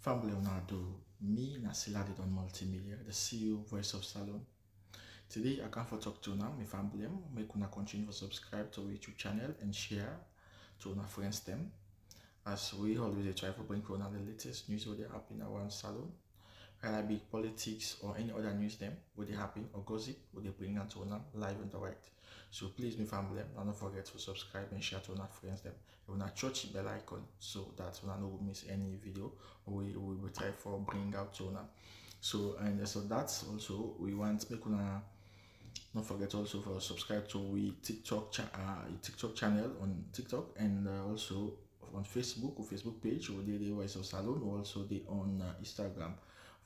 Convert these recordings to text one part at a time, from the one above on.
Family Leonardo, me na Sierra Leone Multimedia, the CEO Voice of Salon. Today I come for talk to now, my family. Make una continue to subscribe to our YouTube channel and share to our friends them. As we always try to bring for the latest news what they happen around salon, whether it be politics or any other news them what they happen or gossip what they bring out to live and direct. So please, my family, don't forget to subscribe and share to our friends them. You wanna touch the bell icon so that you don't miss any video we will try for bring out to now. So that's also we want make una don't forget also for subscribe to we TikTok channel on TikTok and also on Facebook or Facebook page or the Voice of Salon or also the on Instagram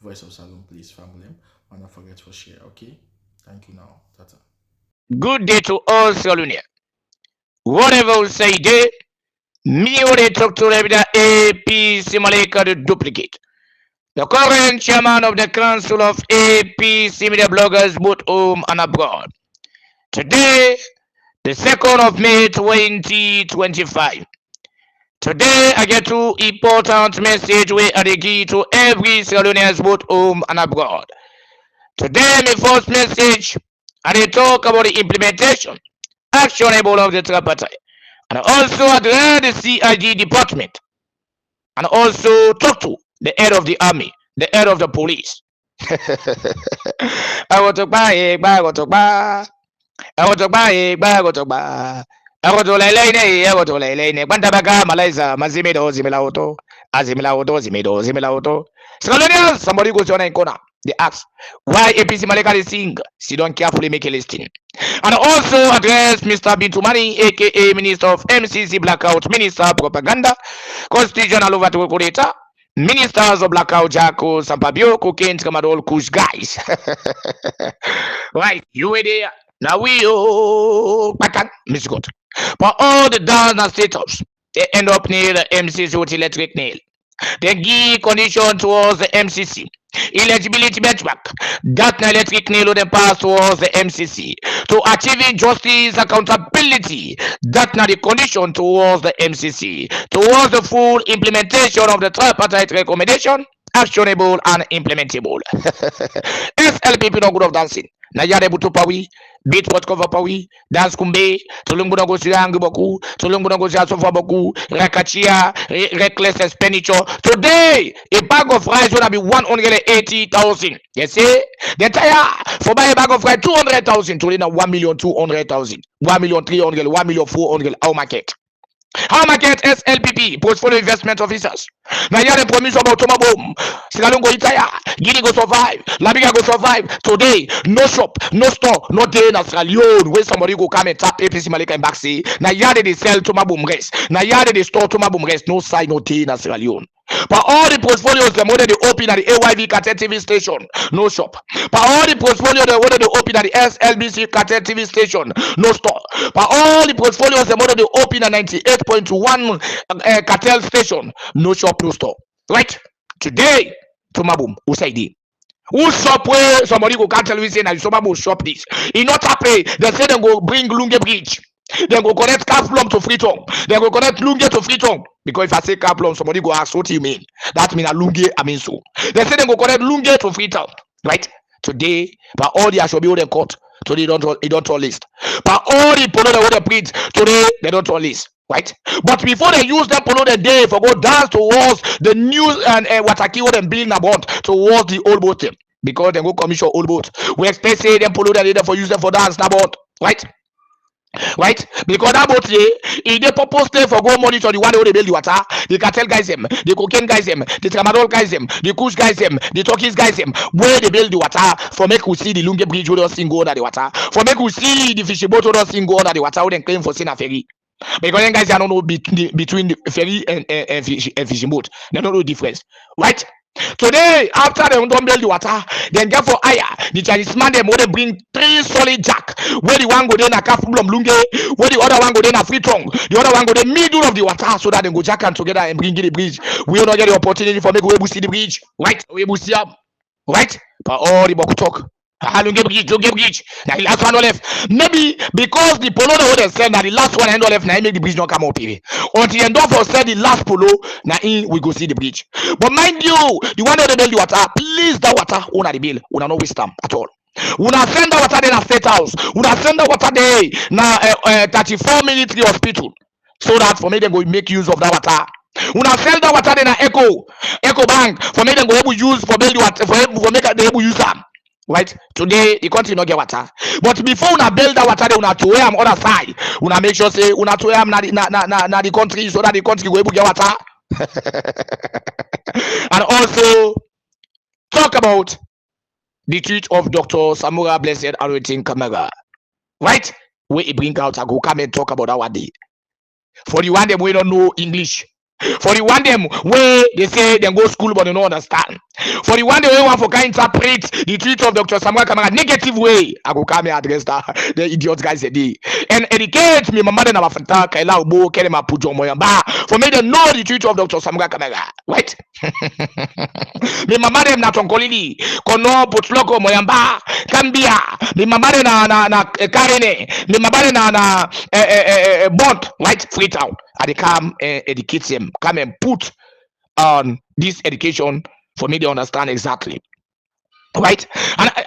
Voice of Salon. Please family, and don't forget to share. Okay, thank you now. Tata. Good day to all Salonians. Whatever we say day, me or they talk to the APC Malika the duplicate. The current chairman of the Council of APC Media Bloggers both home and abroad. Today, the 2nd of May 2025. Today, I get two important message where I give to every Salonians both home and abroad. Today, my first message, and they talk about the implementation, actionable of the tripartite, and also address the CIG department, and also talk to the head of the army, the head of the police. I want to buy, I want to buy, I want to buy, I want to buy. I want to lay, I want to lay. Bantabaga, Malaysia, Mazimido, Zimilauto, Azimilauto, Zimido, Zimilauto. Somebody goes on and corner. They ask why APC Malika is sing. She don't carefully make a listing. And also address Mr. Bintumani, aka Minister of MCC Blackout, Minister of Propaganda, Constitutional Overcoordinator, Ministers of Blackout, Jacko, Sampabio, Cocaine, Kamadol, Kush guys. Right, you were there. Now we back Miss God. But all the dance and status, they end up near the MCC with electric nail. They give condition towards the MCC. Eligibility benchmark that electric nail then pass towards the MCC to achieving justice accountability that now the condition towards the MCC towards the full implementation of the tripartite recommendation actionable and implementable. SLPP no good of dancing. Na yare butu pawi, beat what cover pawi, dance kumbe, tulungu na gosi yangu boku, tulungu na gosi asofa boku, rekachia, reckless expenditure. Today, a bag of rice will be 180,000. You see? The entire for buy a bag of rice 200,000 to 1,200,000, 1,300,000, 1,400,000. How market? How market SLPP, portfolio investment officers. Now you have the promise about Tomabom. Sinalungo Itaya, Guinea go survive, Labiga go survive. Today, no shop, no store, no day in Sierra Leone where somebody go come and tap APC Malika and back say. Now you have they sell Tomabom rest. Now you have they store Tomabom rest. No side, no day in Sierra Leone. But all the portfolios the model they open at the AYV Cartel TV station, no shop. But all the portfolios the model they open at the SLBC Cartel TV station, no store. But all the portfolios the model they open at 98.1 cartel station, no shop, no store. Right? Today, Tomabum, who say it? Who shop where somebody go can't tell me say that somebody will shop this. In not happy, they say they go bring Lunge Bridge. Then go connect Kaplum to Freetown. Then go connect Lunge to Freetown. Because if I say Kaplum, somebody go ask what do you mean? That means a Lunge, I mean so. They say they go connect Lunge to Freetown. Right? Today, but all the Ashobi they cut. Today they don't all list. But all the polo they would print today they don't all list. Right? But before they use that polo the day for go dance towards the news and Wataki what them building about towards the old boat. Because they go commission old boat. We expect say them polo that they for use them for dance now boat. Right? Right? Because that boat if they purpose there for go monitor the one who they build the water, the cartel guys them, the cocaine guys them, the tramadol guys them, the kush guys them, the turkeys guys them, where they build the water for make we see the Lunge Bridge who don't sing go under the water, for make we see the fishing boat who don't sing go under the water who then claim for seeing a ferry. Because then guys, they don't know between the ferry and fishing boat. They don't know the difference. Right? Today, after they don't build the water, then get for hire. The Chinese man them would bring 3 solid jack. Where the one go then a calf from Lunge, where the other one go then a free tongue, the other one go then middle of the water so that they go jack and together and bring the bridge. We will not get the opportunity for make we see the bridge. Right? We will see up. Right? But all the boku talk. Lunge bridge. Now the last one no left. Maybe because the polo that they sell now the last one end left now make the bridge not come up here. Until end of sell the last polo now in we go see the bridge. But mind you, the one that they build the water, please that water una the bill, una no waste time at all. Una send the water there na state house. Una send the water there na 34 military hospital. So that for me them go make use of that water. Una sell the water there na Echo Bank for me them go able use for build the water for make they able use them. Right today the country no get water, but before una build that water there una to am other side una make sure say una to am na the country so that the country go able get water. And also talk about the tweet of Dr. Samura Blessed Arotin Kamara, right? Where he bring out, I go come and talk about our day. For the one them we don't know English. For the one them where they say they go school but they don't understand. For the one they want for can interpret the tweet of Dr. Samura Kamara negative way, I go come and address that the idiot guys a day and educate me. My mother na wafanta kaila ubo kele mapujo moyamba for me to know the tweet of Dr. Samura Kamara, right? Me mama dem na tonkolili kono putloko moyamba kambia me mama dem na karene me mama dem na bond right free town I dey come educate them, come and put on this education for me to understand exactly, right?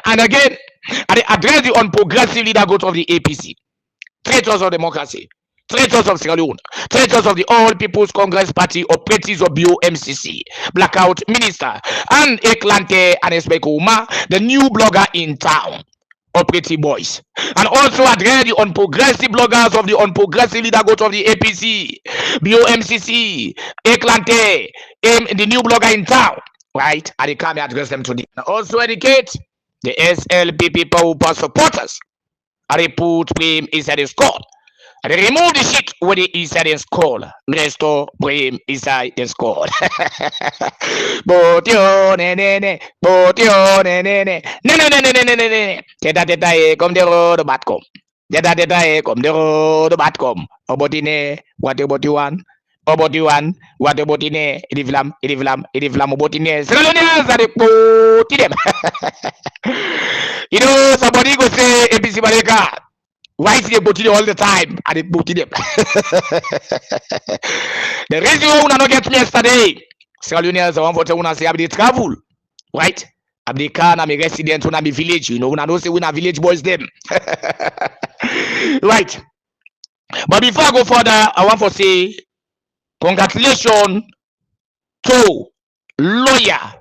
And again I dey address the unprogressive leader growth of the APC, traitors of democracy, traitors of Sierra Leone, traitors of the All People's Congress Party, operatives of BOMCC, blackout minister, and Eklante and Espekuma, the new blogger in town, operative boys. And also address the unprogressive bloggers of the unprogressive leader growth of the APC, BOMCC, Eklante, the new blogger in town, right? And they come and address them today. And also educate the SLP power supporters. And they put blame inside the squad. And they remove the shit with the inside the skull. Restore blame inside the skull. Botio ne. Botio ne. Ne. Teta come the road bat come. Teta come the road bat come. Obotine, what about you one? About you one, what about in Idivlam, Obotine. Selonians are the put them. You know, somebody go say APC Baleka. Why is they putting all the time? And they putting them. The reason why we not get me yesterday, Sierra Leoneans I want for to say they travel, right? They can I'm a resident on a village, you know, when I don't say we na village boys them. Right. But before I go further, I want to say congratulations to lawyer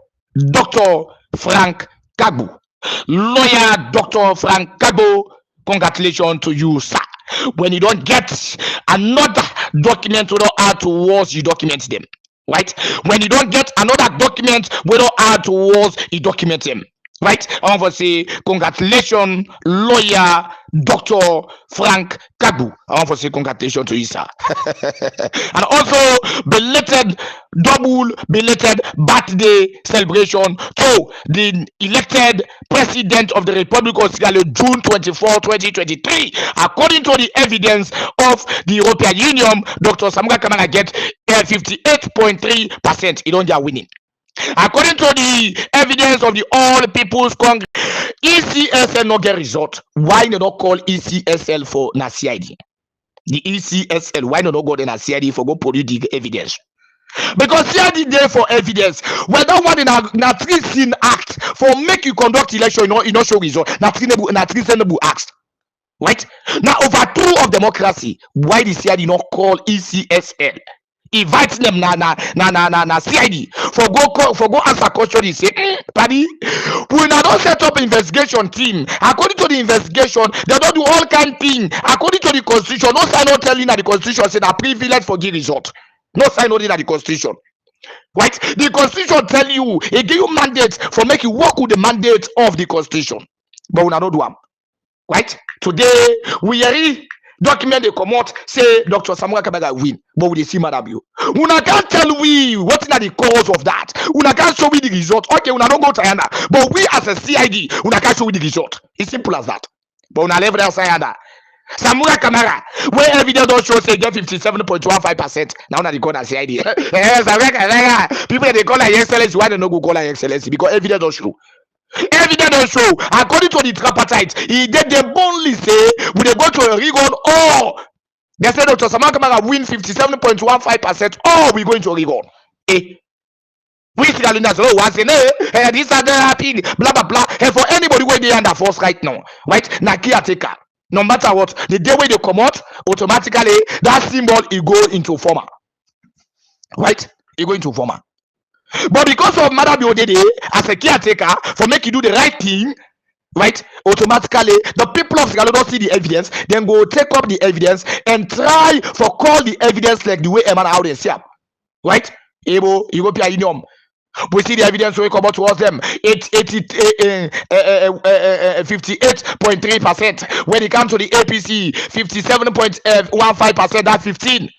Dr. Frank Kagbo. Lawyer Dr. Frank Kagbo, congratulations to you, sir. When you don't get another document without add to words, you document them. Right? When you don't get another document without add to words, you document them. Right? I want to say congratulations, lawyer Dr. Frank Kagbo. I want to say congratulations to you, sir. And also belated birthday celebration to the elected president of the Republic of Sierra Leone, June 24, 2023. According to the evidence of the European Union, Dr. Samura Kamara get 58.3%. He don't get winning. According to the evidence of the All People's Congress, ECSL no get result. Why they not call ECSL for na CID? The ECSL, why they not go then a CID for go produce the evidence? Because CID there for evidence. Well, that one in a three sin act for make you conduct election, you know show result. Na three sensible acts. Right? Now over two of democracy, why the CID not call ECSL? Invite them na CID for go answer question. He say, Paddy, we now don't set up investigation team. According to the investigation, they don't do all kind thing. According to the constitution, no sign not telling that the constitution say that privilege for give result. No sign not in the constitution. Right? The constitution tell you, it give you mandate for make you work with the mandate of the constitution. But we now don't do them. Right? Today we are document they come out say Dr. Samura Kamara win, but we see Madam you. Una can't tell we what is the cause of that. Una can't show me the result. Okay, una don't go to Ghana, but we as a CID, una can't show me the result. It's simple as that. But una level outside Samura Kamara, where evidence don't show say get 57.15%. Now na they call that CID. Yes, people they call her excellence. Why they no go call her excellence? Because evidence don't show. Evidence don't show. According to the tripartite, he did the only say we they go to a Oregon or they said Dr. Samura Kamara win 57.15%, or we going to Oregon. Eh? We see that so once in this are the happy blah blah blah. And for anybody where they under force right now, right? Na caretaker. No matter what, the day when they come out, automatically that symbol it go into former. Right? It go into former. But because of Madam Odede as a caretaker for make you do the right thing, right? Automatically, the people of Sierra Leone don't see the evidence, then go take up the evidence and try for call the evidence like the way Eman how they see, right? Able European Union. We see the evidence when we come out towards them. 58.3%. When it comes to the APC, 57.15%. That's 15.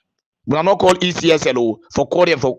We are not called ECSL for calling for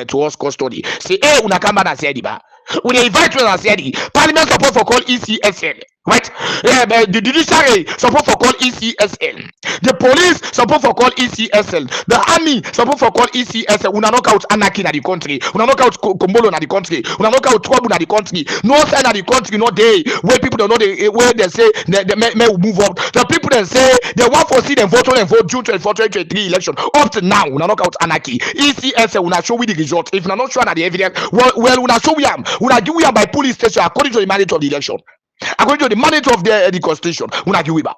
towards custody. Say, hey, una come back and say ba. We invite you and say Parliament support for call ECSL, right? The judiciary support for call ECSL. The police support for call ECSL. The army support for call ECSL. Una knock out anarchy in the country. Una knock out Kombolo in the country. Una knock out trouble in the country. No sign in the country, no day where people don't know where they say they may move up. The people that say they want to see them vote on and vote June 24, 2023 election. Up to now, una knock out anarchy. ECSL una show with the result. If una not sure that the evidence, well, una show we am. Una give we am by police station according to the mandate of the election. According to the mandate of the constitution, una give we back.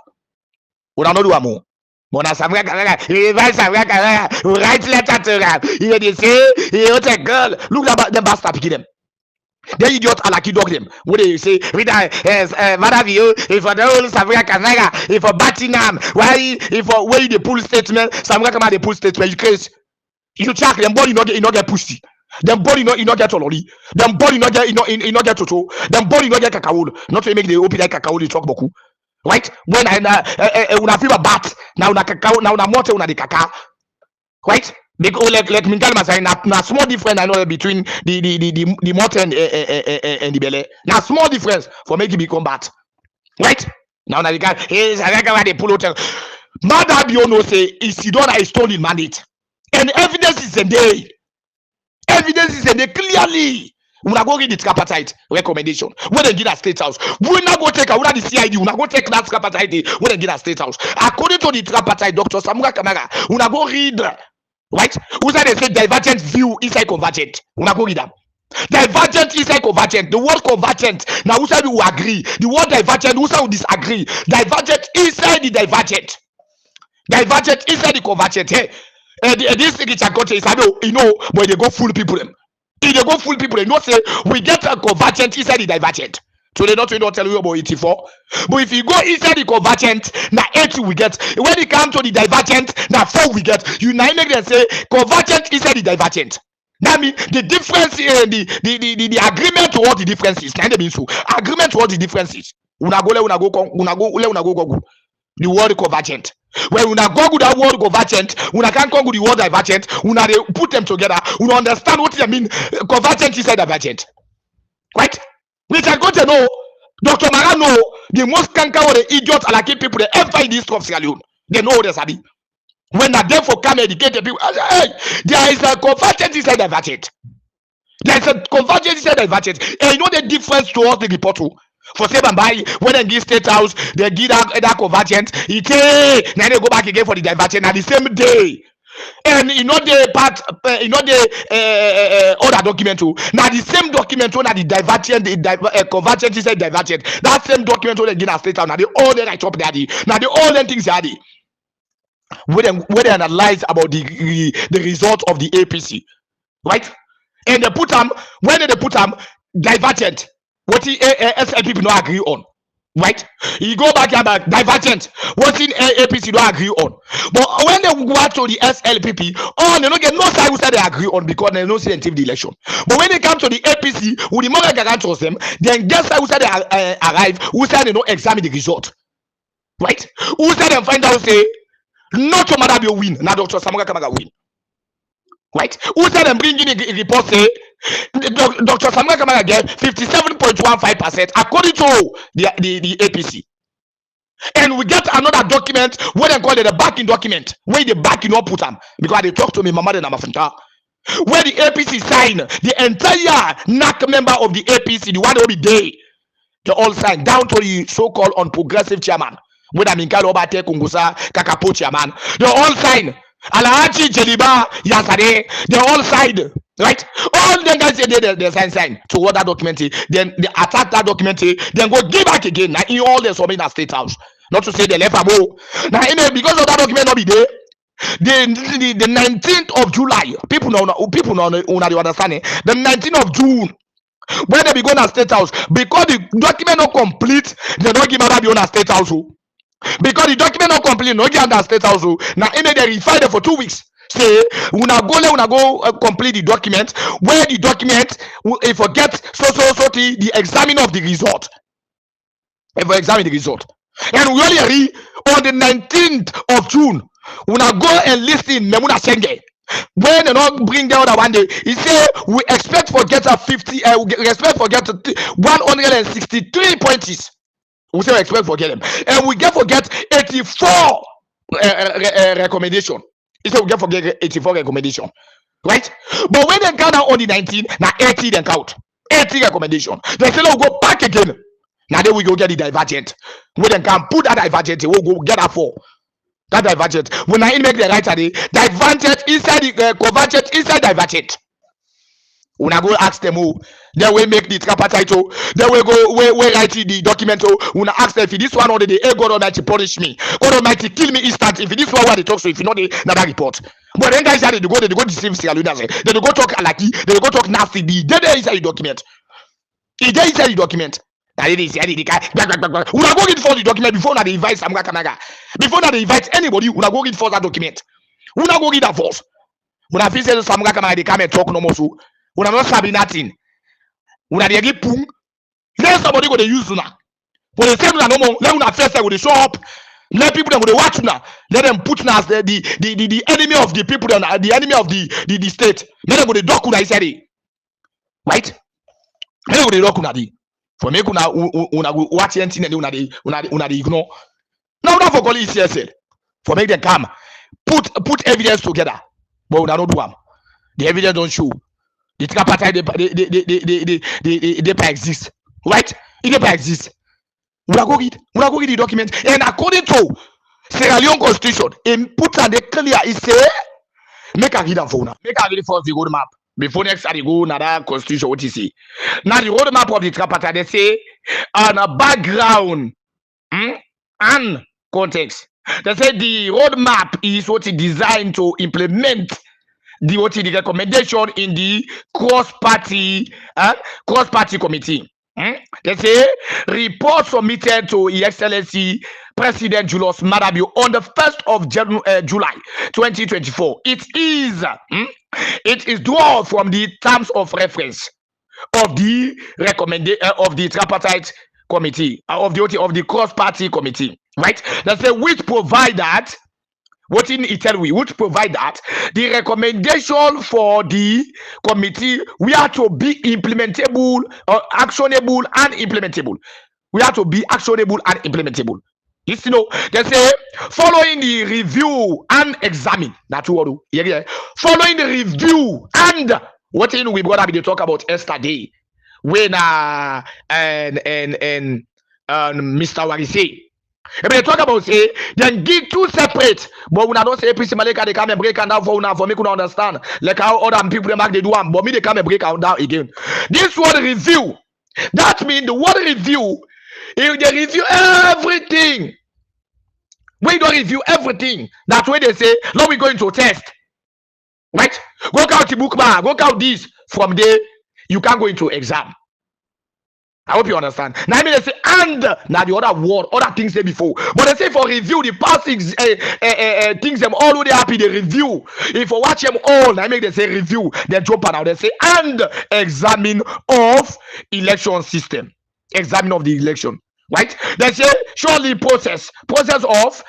Una no do amo. Mona Samura Kamara, he write Samura Kamara, write letter to them. They say, he want a girl. Look at them bastard picking them. They idiot alaki dog them. What they say, read Madam you, if for the whole Samura Kamara, if for Batinam, why if for where the pull statement, Samura Kamara the pull statement, you crazy. You check them body not get pussy. Them body not get olori. Them body not get toto. Them body not get cacao. Not to make the open like cacao they talk boku. Right? When una feel a bat, now una cacao, now una mote una the caca. Right? Because let me tell myself na small difference I know between the mote and the belly. Now small difference for make it become bat. Right? Now the guy is they pull out. Madam you know say Isidora is stolen mandate. And evidence is in there. Evidence is in there clearly. We not go read the tripartite recommendation. When they get a state house, we not go take the CID. We not go take that tripartite. When they get a state house, according to the tripartite, Dr. Samura Kamara, we not go read. Right? Who said they say divergent view inside convergent? We not go read them. Divergent inside convergent. The word convergent. Now who said we agree? The word divergent. Who said we disagree? Divergent inside the divergent. Divergent inside the convergent. Hey. This thing is a country, you know, but they go fool people. If they go fool people, they not say we get a convergent inside the divergent. So they don't tell you about 84. But if you go inside the convergent, now 80 we get. When it comes to the divergent, now 4 we get. You now make them say convergent inside the divergent. That means the difference in the agreement to what the difference is. Now they mean so agreement to what the difference is. Una go. The word convergent. When una go with that word convergent, una can't go with the word divergent, una they put them together, una understand what I mean. Convergent is a divergent. Right? We can go to know Dr. Mara know the most canker or the idiots are like people they ever in this of Sierra Leone. They know what they sabi. When they therefore come educate the people, hey, there is a convergent is a divergent. There is a convergent is a divergent. And you know the difference towards the report too. For say by when they give state house, they give that convergent. Now they go back again for the divergent at the same day. And you know the part, you know the other document too. Now the same document on the divergent, the convergent is a divergent. That same document on the give state house. Now they all the right up there. Now they all the things are the. When they analyze about the result of the APC, right? And they put them when they put them divergent. What the ECSL people don't agree on, right? You go back and back, divergent. What the APC don't agree on. But when they go out to the SLPP, they don't get no side who say they agree on because they don't see them the election. But when they come to the APC, who the more guarantors them, then guess who say they arrive, who say they don't examine the result, right? Who say they find out say, not to Madam you win, now Dr. Samura Kamara win. Right? Who said them bringing a report say Dr. Samura Kamara get 57.15% according to the APC. And we get another document what they call it the backing document where the backing not put them because they talk to me mama and Amafunta. Where the APC sign the entire NAC member of the APC, the one that will be there. They all signed down to the so-called unprogressive chairman. When I mean Kalobate Kungusa Kakapo chairman, they all signed. Alahaji Jeliba Yasade, they all signed. Right? All the guys they sign to what that document, then they attack that document, then go give back again. Now in all the Somina State House. Not to say they left a mo. Now because of that document not be there. The 19th of July, people know they understand. The 19th of June, when they be going to State House, because the document not complete, they don't give about the owner State House. Because the document not complete, no give under State House. Now they refine it for 2 weeks. Say una go complete the document. Where the document if forget the examine of the result. If we examine the result, and we only read on the 19th of June. Una go and listen Memuna Senge. When they not bring the other one day, he say we expect for get a 50, we expect for get 163 points. We say we expect for get them, and we get 84 recommendation. He said we get for get 84 recommendation, right? But when they count out on the 19, now 80 then count 80 recommendation. They say we go back again. Now then we go get the divergent. We then can put that divergent. We'll go get that 4. That divergent. When I make the right idea, divergent inside the convergent inside divergent. When I go ask them who, then we make the tripartite. Then we go we write the document. When I ask them if this one or the God Almighty punish me, God Almighty kill me instant. If this one what they talk so, if you know the another report. But then guys they go deceive Sierra Leone. They go talk alaki. They go talk nasty. They inside the document. They inside the document. Una go read for the document before they invite Samura Kamara. Before they invite anybody, una go read for that document. Una go read that first. Una feel say Samura Kamara they come and talk no more so. Una not sabi nothing. Una dey give pung. Let somebody go dey use una. When they say una no more, let una first say go dey show up. Let people them go dey watch una. Let them put una as the enemy of the people, the enemy of the state. Let them go dey dock una inside it. Right? Let them go dey dock una di. For make una watch anything and una dey ignore. Now not for call ECSL. For make them come. Put evidence together. But una no do am. The evidence don't show. The tripartite they exist. Right? It never exists. Una go read the document. And according to Sierra Leone Constitution, in put and they clear, it say make a read am for una. Make a read for the roadmap. Before next I go another constitution, what you see. Now the roadmap of the tripartite, they say on a background and context. They say the roadmap is what is designed to implement the recommendation in the cross-party committee. They say report submitted to ECSL President Julius M.W on the 1st of July 2024. It is drawn from the terms of reference of the of the tripartite committee of the cross-party committee, right? They say which provide that. What in Italy, which provide that the recommendation for the committee we have to be implementable or actionable and implementable. We have to be actionable and implementable. You know, they say following the review and examine. That's what do. Yeah. Following the review and what in we brought up to talk about yesterday when and Mr. Warise. If they talk about say, then give two separate, but we don't say Prince Maleka they come and break down for una for me to understand. Like how other people they do but me they come and break down again. This word review, that means the word review, if they review everything, we don't review everything. That's why they say, now we're going to test. Right? Go count the book bar, go count this. From there, you can't go into exam. I hope you understand. Now I mean they say and now the other word, other things say before. But they say for review the past things them all who they happy they review. If you watch them all, now I mean they say review, they drop out. They say and examine of election system. Examine of the election. Right? They say surely process of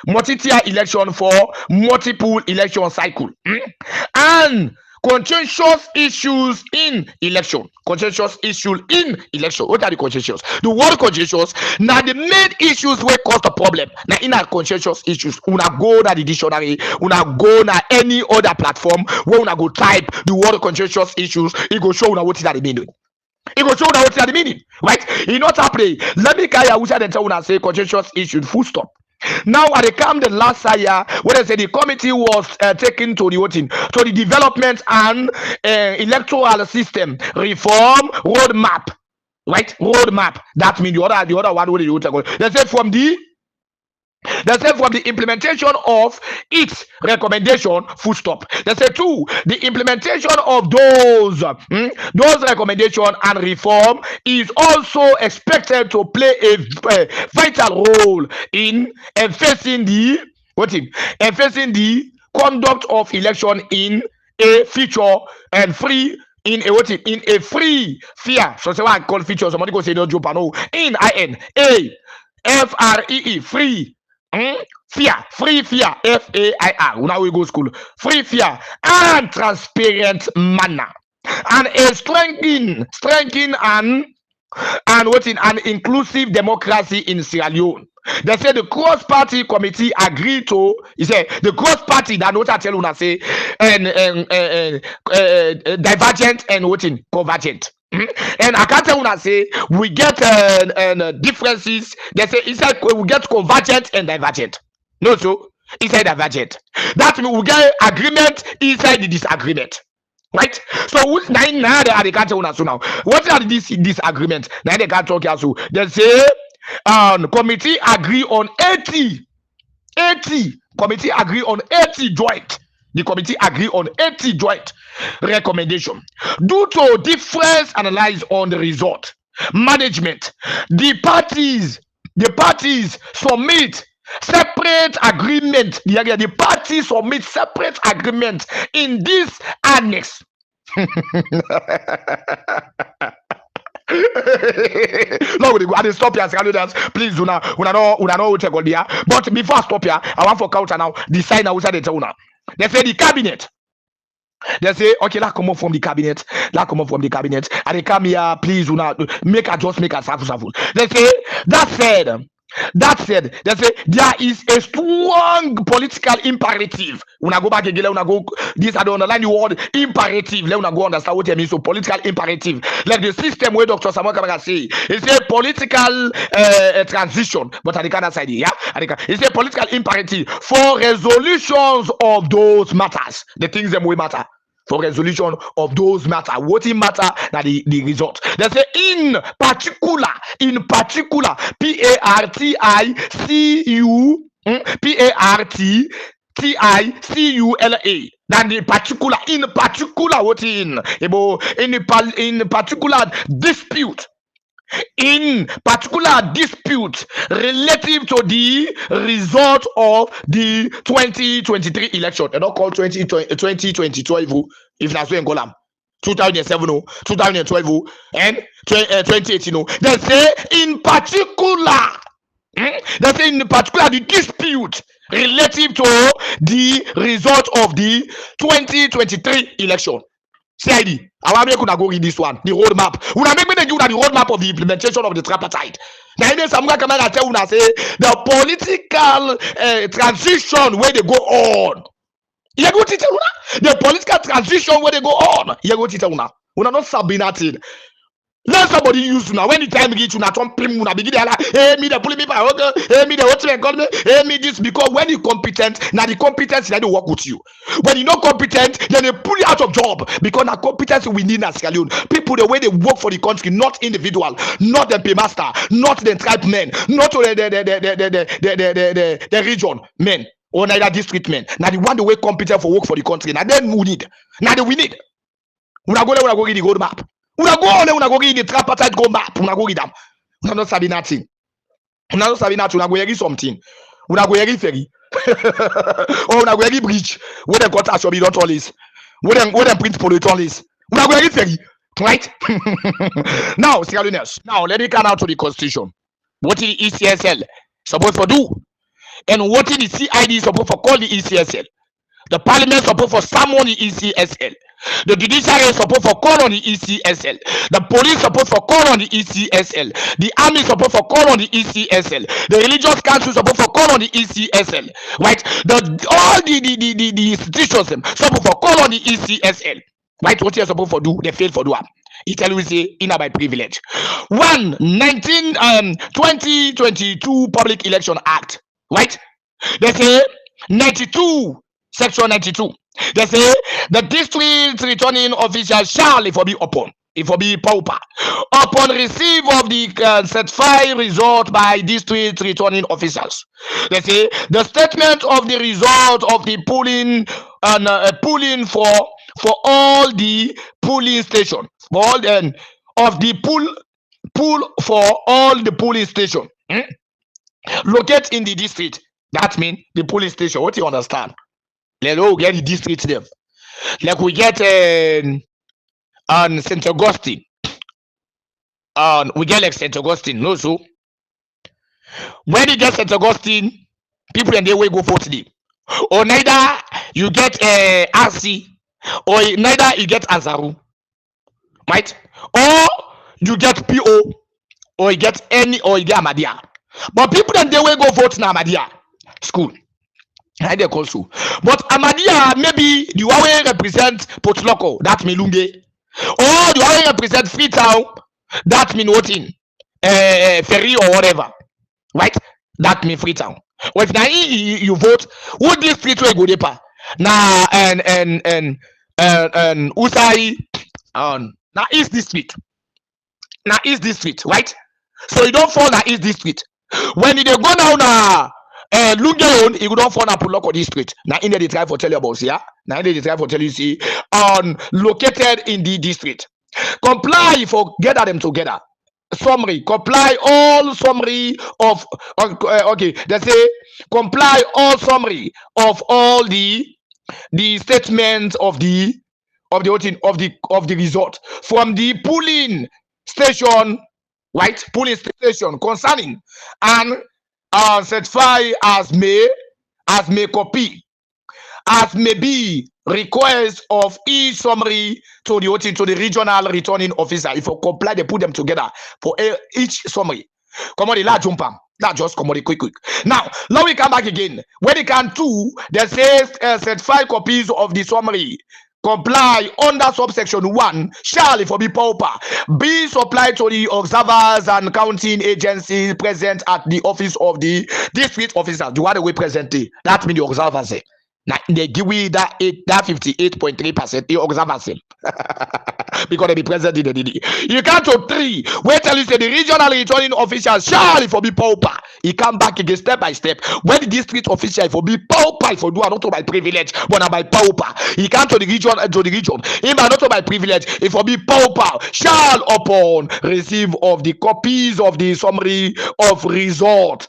multi-tier election for multiple election cycle. And Contentious issues in election. Contentious issue in election. What are the contentious? The word contentious. Now the main issues where cause the problem. Now in our contentious issues, una go na the dictionary, una go na any other platform where una go type the word contentious issues. It go show una what is that the meaning. It go show una what is that the meaning, right? It not happening. Let me carry out and tell una say contentious issues. Full stop. Now, at the come the last year, when I say the committee was taken to the voting, to the development and electoral system reform roadmap, right? Roadmap. That means the other one. They say from the implementation of its recommendation, full stop. They say two, the implementation of those recommendation and reform is also expected to play a vital role in enforcing the conduct of election in a feature and free in a free fair. So say what I call feature. Somebody go say no joke no in FREE free. Free fear, FAIR. Now we go school. Free fear and transparent manner, and a strengthen and inclusive democracy in Sierra Leone. They say the cross-party committee agreed to. He said the cross-party that what I tell you say and divergent and convergent. And I can't tell you say we get differences. They say it's like we get convergent and divergent. No, so inside divergent. That means we get agreement inside the disagreement. Right? So now they can't tell you now. What are this disagreement? Now they can't talk here. So they say committee agree on 80. Committee agree on 80 joint. The committee agree on 80 joint recommendation. Due to difference analyzed on the result, management, the parties submit separate agreement. The parties submit separate agreement in this annex. No, I dey stop here, please, una know what you go there. But before I stop here, I want for counter now. The sign now they tell una. They say the cabinet. They say, okay, let's come up from the cabinet. And they come here, please, una make a safu. They say that said, they say there is a strong political imperative. When I go back again, when I go this, I don't underline the word imperative. Let me go understand what it means. So political imperative, like the system where Dr. Samura Kamara say, it's a political transition. But at the other side, yeah, it's a political imperative for resolutions of those matters, the things that we matter. For resolution of those matter, what it matter now the result. They say in particular, PARTICULA. Then the particular, in particular, what in particular dispute. In particular dispute relative to the result of the 2023 election. They don't call 2012 if that's when Golam 2007, 2012, and 2018. They say in particular. They say in particular the dispute relative to the result of the 2023 election. CID, I want to go read this one, the roadmap. Una make me the roadmap of the implementation of the tripartite. Now, Samura Kamara tell una say the political transition where they go on. You go to tell una the political transition where they go on. You go to tell una. Una not sabinated. Let somebody use now when the time reach una don't pay una begin hey me the pulling me by hey me the what you call me hey me this, because when you competent now the competence they work with you. When you're not competent, then they pull you out of job, because now competence we need in Sierra Leone. People the way they work for the country, not individual, not the paymaster, not the tribe men, not the region men or neither district men. Now the one the way competent for work for the country. Now then we need. Now we need. Una go read the roadmap. Una go read the tripartite roadmap. Una go read them. Una not sabi nothing. Una not sabi nothing. Una go read something. Una go read ferry. Or una go read bridge. Where them cut should be not always. Where them print pollutant always. Una go read ferry. Right? Now, Sierra Leoneers. Now let me come out to the constitution. What is the ECSL supposed to do? And what is the CID supposed to call the ECSL? The parliament support for summon the ECSL. The judiciary support for call on the ECSL. The police support for call on the ECSL. The army support for call on the ECSL. The religious council support for call on the ECSL. Right? All the institutions support for call on the ECSL. Right? What you support for do, they fail for do. He tell you say in by privilege. 2022 Public Election Act. Right? They say 92, section 92. They say the district returning official shall, if be upon, if be pauper, upon receipt of the certified result by district returning officers. They say the statement of the result of the polling and polling for all the polling station, for all of the pool for all the polling station locate in the district. That means the polling station. What you understand? Like we get the district there. Like we get on St. Augustine. We get like St. Augustine. No, so when you get St. Augustine, people and they will go vote today. Or neither you get RC, or neither you get Azaru, right? Or you get PO, or you get any, or you get Amadia. But people and they will go vote na Amadia school. I dey call so. But Amadia, maybe the one wey represent Port Loco, that mean Lunge. Or the one wey represent Freetown, that mean what in Ferry or whatever. Right? That mean Freetown. But now you vote, who district wey go deeper? Na and Usai na East District. Na East District, right? So you don't fall na East District. When you dey go down na Lungeon, you don't fall na Puloko district. Now in the try for tell you about yeah. Now in the try for tell you see located in the district. Comply for gather them together. Summary. Comply all summary of okay. They say comply all summary of all the statements of the result from the polling station, right? Polling station concerning and certify as may copy as may be request of each summary to the regional returning officer. If you comply, they put them together for each summary. Come on, the large jump. That just come on quick. Now we come back again. When they can do, they say certified copies of the summary. Comply under subsection 1 shall, if be pauper, be supplied to the observers and counting agencies present at the office of the district officer. The one we present that means the observers. Now they give we that 58.3% the observers because they be present in the DD. You count to 3. Wait till you say the regional returning official shall, if be pauper. He come back again step by step. When the district official, if be pauper, if do not by privilege, but not by pauper. He come to the region. He might not by privilege. If be pauper, shall upon receive of the copies of the summary of result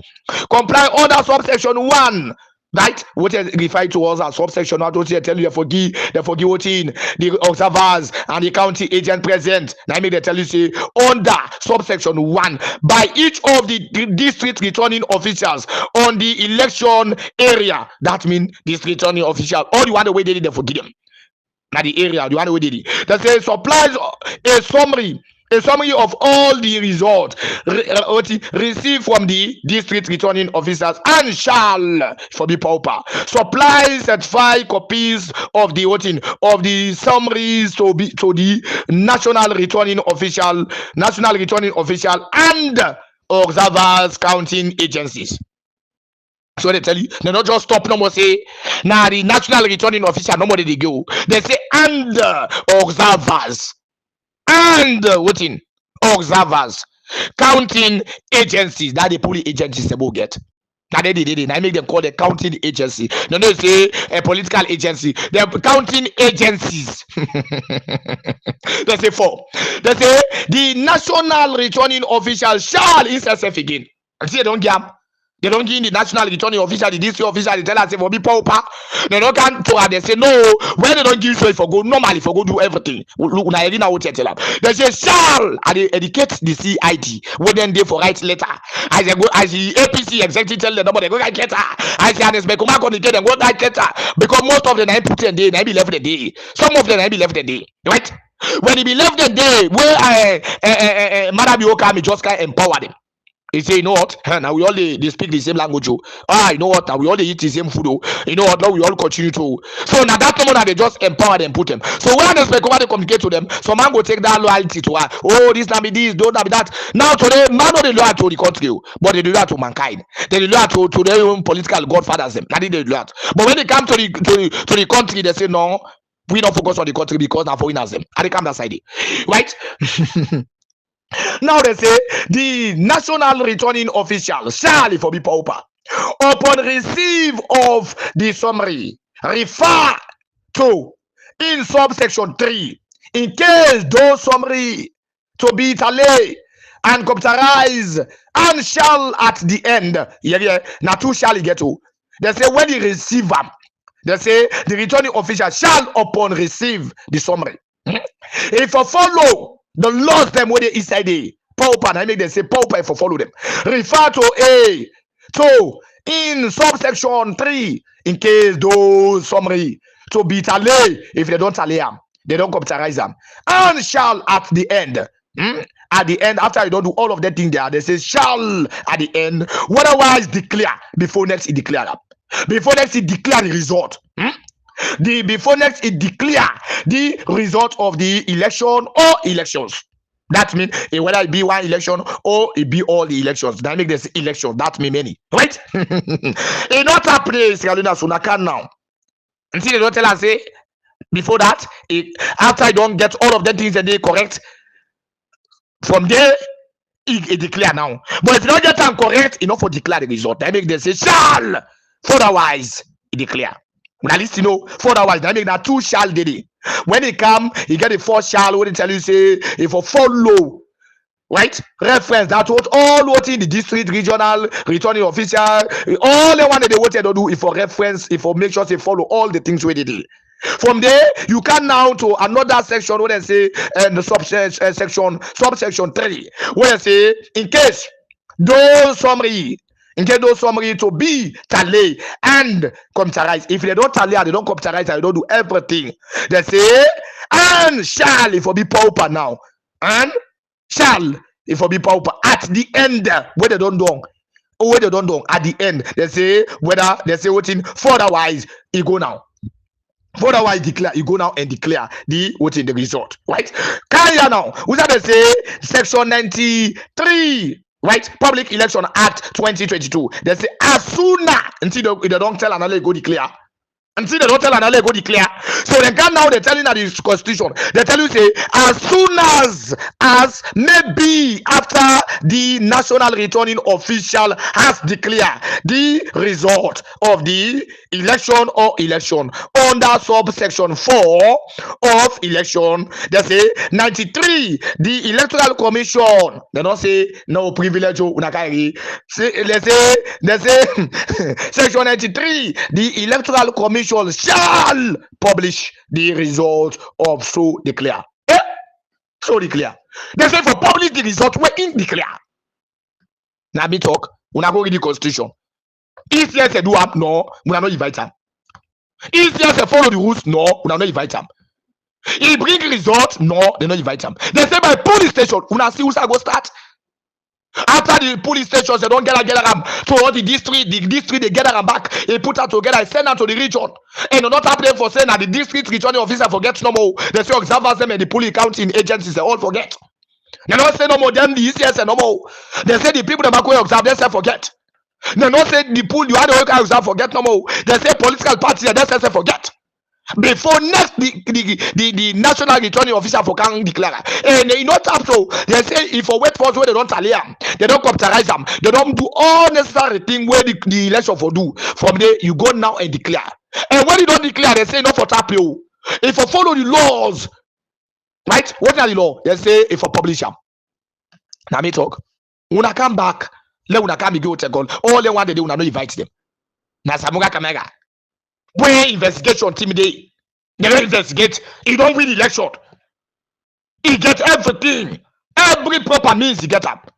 comply under subsection 1. Right? What is referred to us as subsection? I don't tell you forgive what in the observers and the county agent present. Now me they tell you say under subsection 1 by each of the district returning officials on the election area. That means district returning official. All the one way they did they forgive them. Now the area, the one way they did. That says supplies a summary of all the results received from the district returning officers and shall, for the pauper, supply certified copies of the summaries to the national returning official and observers counting agencies. So they tell you, they not just stop no more say now the national returning official no more they go. They say and observers. And observers, counting agencies that the police agencies they will get. Now they did. I make them call the counting agency. No, say a political agency. They're counting agencies. They say 4. They say the national returning official shall ECSL again. I see don't jam. They don't give the national returning official, the district official, they tell us if we be pauper. They don't come to her, they say no. When they don't give so if I go normally, if I go do everything. Look, now I what you tell them. They say shall and they educate the CID. When then they for write letter. As they go, as the APC executive tell them, they go write letter. As the expect come communicate and go write letter. Because most of them I put in day, I be left the day. Some of them I be left the day. Right? When he be left the day, where Madam Yokami just can't empower them. He say, you know what? Now we all they speak the same language. You know what? Now we all they eat the same food. You know what? Now we all continue to. So now that moment they just empower them, put them. So when they speak over, they communicate to them. So man go take that loyalty to her. Oh, this not be this, don't not be that. Now today, man not they loyal to the country, but they loyal to mankind. They loyal to their own political godfathers. Them. That they loyal. But when they come to the country, they say no. We don't focus on the country because now foreigners them. And they come that side, right? Now they say the national returning official shall for be pauper upon receive of the summary refer to in subsection 3 in case those summary to be tallied and computerized and shall at the end now two shall get to. They say when he receive them, they say the returning official shall upon receive the summary if I follow the laws them where they inside the pauper, and I make them say pauper if I follow them. Refer to in subsection 3 in case those summary to be tallied. If they don't tally them, they don't computerize them, and shall at the end. At the end, after you don't do all of that thing there, they say shall at the end, otherwise declare before next it declare them. Before next it declare the result. Before next it declare the result of the election or elections. That means whether it be one election or it be all the elections. That make this election. That mean many, right? In not a place, Sierra so now. Until they don't tell us say before that, after I don't get all of the things that they correct, from there it declare now. But if you don't get them correct, enough for declare the result. That make them say shall, otherwise it declare. When at least you know, otherwise that make that two shall did it. When they come, you get the fourth shall. When they tell you say if you follow, right? Reference that what all what in the district, regional, returning official, all the one that they wanted to do if for reference, if for make sure they follow all the things where they did. From there, you come now to another section where they say the subsection 3, where they say in case those summary. In case those summary to be tally and computerize. If they don't tally and they don't computerize and they don't do everything, they say and shall if it be pauper now. And shall if it be pauper at the end where they don't do. Or where they don't do at the end. They say whether they say what in otherwise it go now. Otherwise declare you go now and declare the what in the result. Right? Kaya now. Who's that they say section 93. Right, Public Election Act 2022. They say as soon as until they don't tell another go declare. Until they don't tell another go declare. So they come now, they're telling that the constitution. They tell you say as soon as maybe after the national returning official has declared the result of the election or election under subsection 4 of election. They say 93 the electoral commission. They don't say no privilege they say section 93 the electoral commission shall publish the result of so declare. So declare. They say for publish the result we in declare. Now me talk. We go read the constitution. ECSL do up no, we not invite them. ECSL follow the rules no, we not invite them. He bring result no, they not invite them. They say by police station, we not see who's go start. After the police stations, they don't get them to all the district they get them back. They put her together, send her to the region. And not happening for saying that the district returning officer forgets no more. They say observers them and the police counting agencies, they all forget. They don't say no more them the ECSL no more. They say the people that back where observe they say forget. They don't say the pool you had to observe forget no more. They say political parties they say forget. Before next the national returning officer for can declare and they not have to they say if for wait for where they don't tally them, they don't computerize them, they don't do all necessary thing where the election for do. From there you go now and declare, and when you don't declare they say no for tap you. If you follow the laws, right? What are the law? They say if you publish them. Now me talk when I come back let una come go take call. All they want to do, una no invite them. Na Samura Kamara. Where investigation team they don't investigate. He don't win election. He get everything. Every proper means he get up.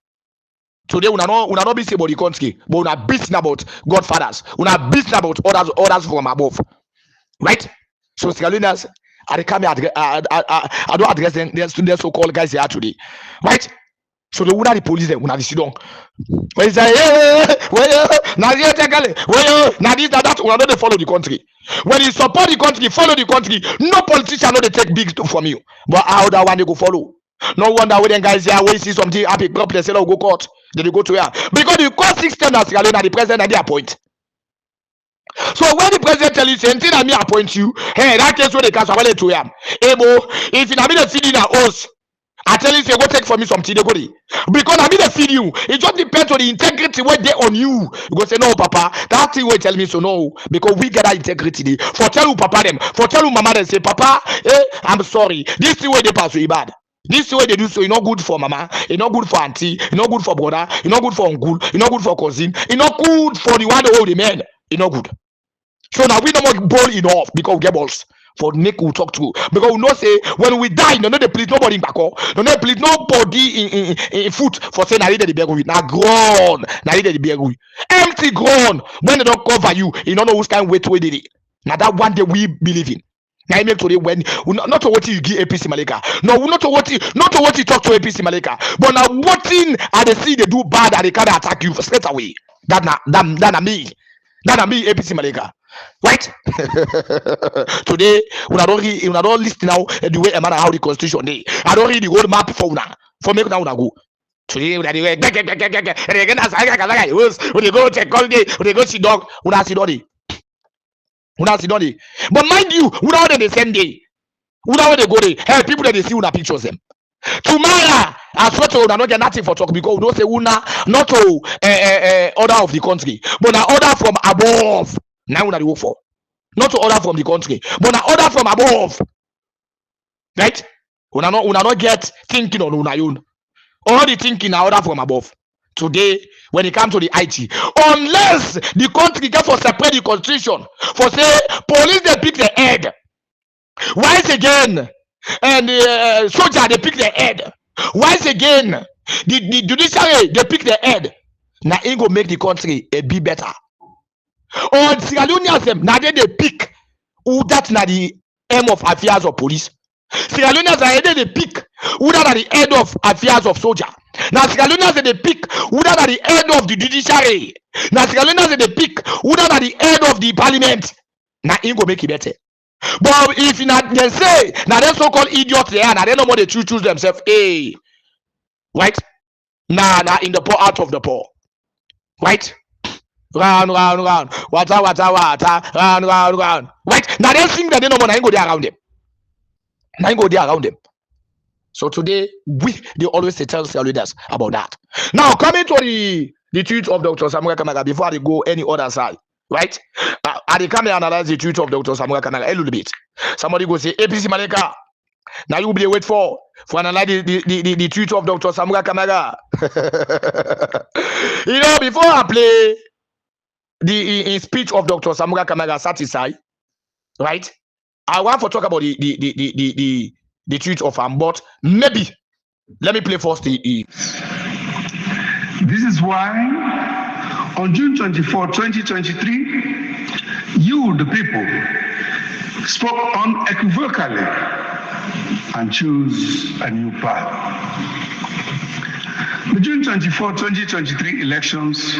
Today, we not be about the country, but we are beating about Godfathers. We are beating about others from above. Right? So, Sierra Leoneans, I don't address them so-called guys here today. Right? So, the woman, the police, they will sit down. When you say, now this, that, we are not follow the country. When you support the country, follow the country. No politician know they take big from you. But how that one they go follow? No wonder when them guys here when you see something happy, they say, "Oh, go court." Then they go to here because the court system as Sierra Leone, the president and they appoint. So when the president tell you something that me appoint you, hey, that case where they can swallow to him. Ebo, if you na me the feed in a house, I tell you say go take for me something they go there. Because I me the feed you. It just depends on the integrity where they on you. You go say no, Papa. That thing will tell me so no because we get that integrity there. For tell you Papa them, for tell you Mama them say Papa, I'm sorry. This thing where they pass so bad. This way they do so, it's not good for mama, it's not good for auntie, it's not good for brother, it's not good for uncle, it's not good for cousin, it's not good for the one who the men, it's not good. So now we no more ball enough because we get balls for Nick will talk to. Because we know say when we die, no they please nobody in back no they please nobody in foot for saying I need the beg with now grown, now need the beg with empty grown when they don't cover you, you don't know who's kind of way to did it. Now that one day we believe in. Now make today when not to what you give APC Malika. No, not to what you talk to APC Malika. But now what thing are they see they do bad and they can't attack you straight away. That na me. That na me APC Malika. Right? Today, when I don't listen now the way Emma how the constitution day. I don't read the whole map for now. For me now go. Today when they go check all day, when they go see dog, when I see doggy. But mind you, we know the same day. We know they go there. Hey, people that they see una pictures them. Tomorrow, I swear to you, not get nothing for talk because we don't say una not to order of the country, but an order from above. Now una work for. Not to order from the country, but an order from above. Right? Una not get thinking on una own. All the thinking are order from above. Today, when it comes to the IT, unless the country can for separate the constitution, for say police they pick the head, once again, and soldier they pick the head, once again, the judiciary they pick the head. Now it go make the country a bit better. Or Sierra Leoneans now they pick who that na the aim of affairs of police. Sierra Leoneans are they pick who that are the head of affairs of soldier. Now Sierra Leoneans they pick who that are the head of the judiciary. Now Sierra Leoneans they pick who that are the head of the parliament. Now it go make it better. But if not they say now they so-called idiots there, now they no more they choose themselves. Hey, right? Now in the poor out of the poor. Right? Round. Water. Round. Right? Now they think that they no more go there around them. Now go there around them. So today they always tell leaders about that. Now coming to the tweet of Dr. Samura Kamara before I go any other side, right? I come and analyze the tweet of Dr. Samura Kamara a little bit. Somebody go say APC Malika. Now you will be wait for analyze the tweet of Dr. Samura Kamara. You know, before I play the speech of Dr. Samura Kamara satisfied, right? I want to talk about the tweet of him, but maybe let me play first the. This is why on June 24, 2023, you, the people, spoke unequivocally and chose a new path. The June 24, 2023 elections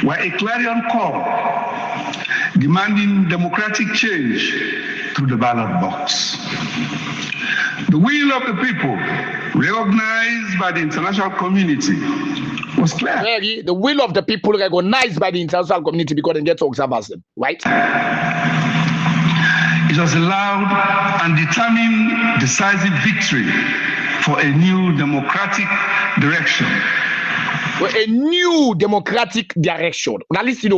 were a clarion call demanding democratic change through the ballot box. The will of the people, recognized by the international community, was clear. The will of the people recognized by the international community because they get to observe them, right? It was a loud and determined, decisive victory for a new democratic direction. A new democratic direction. Now listen,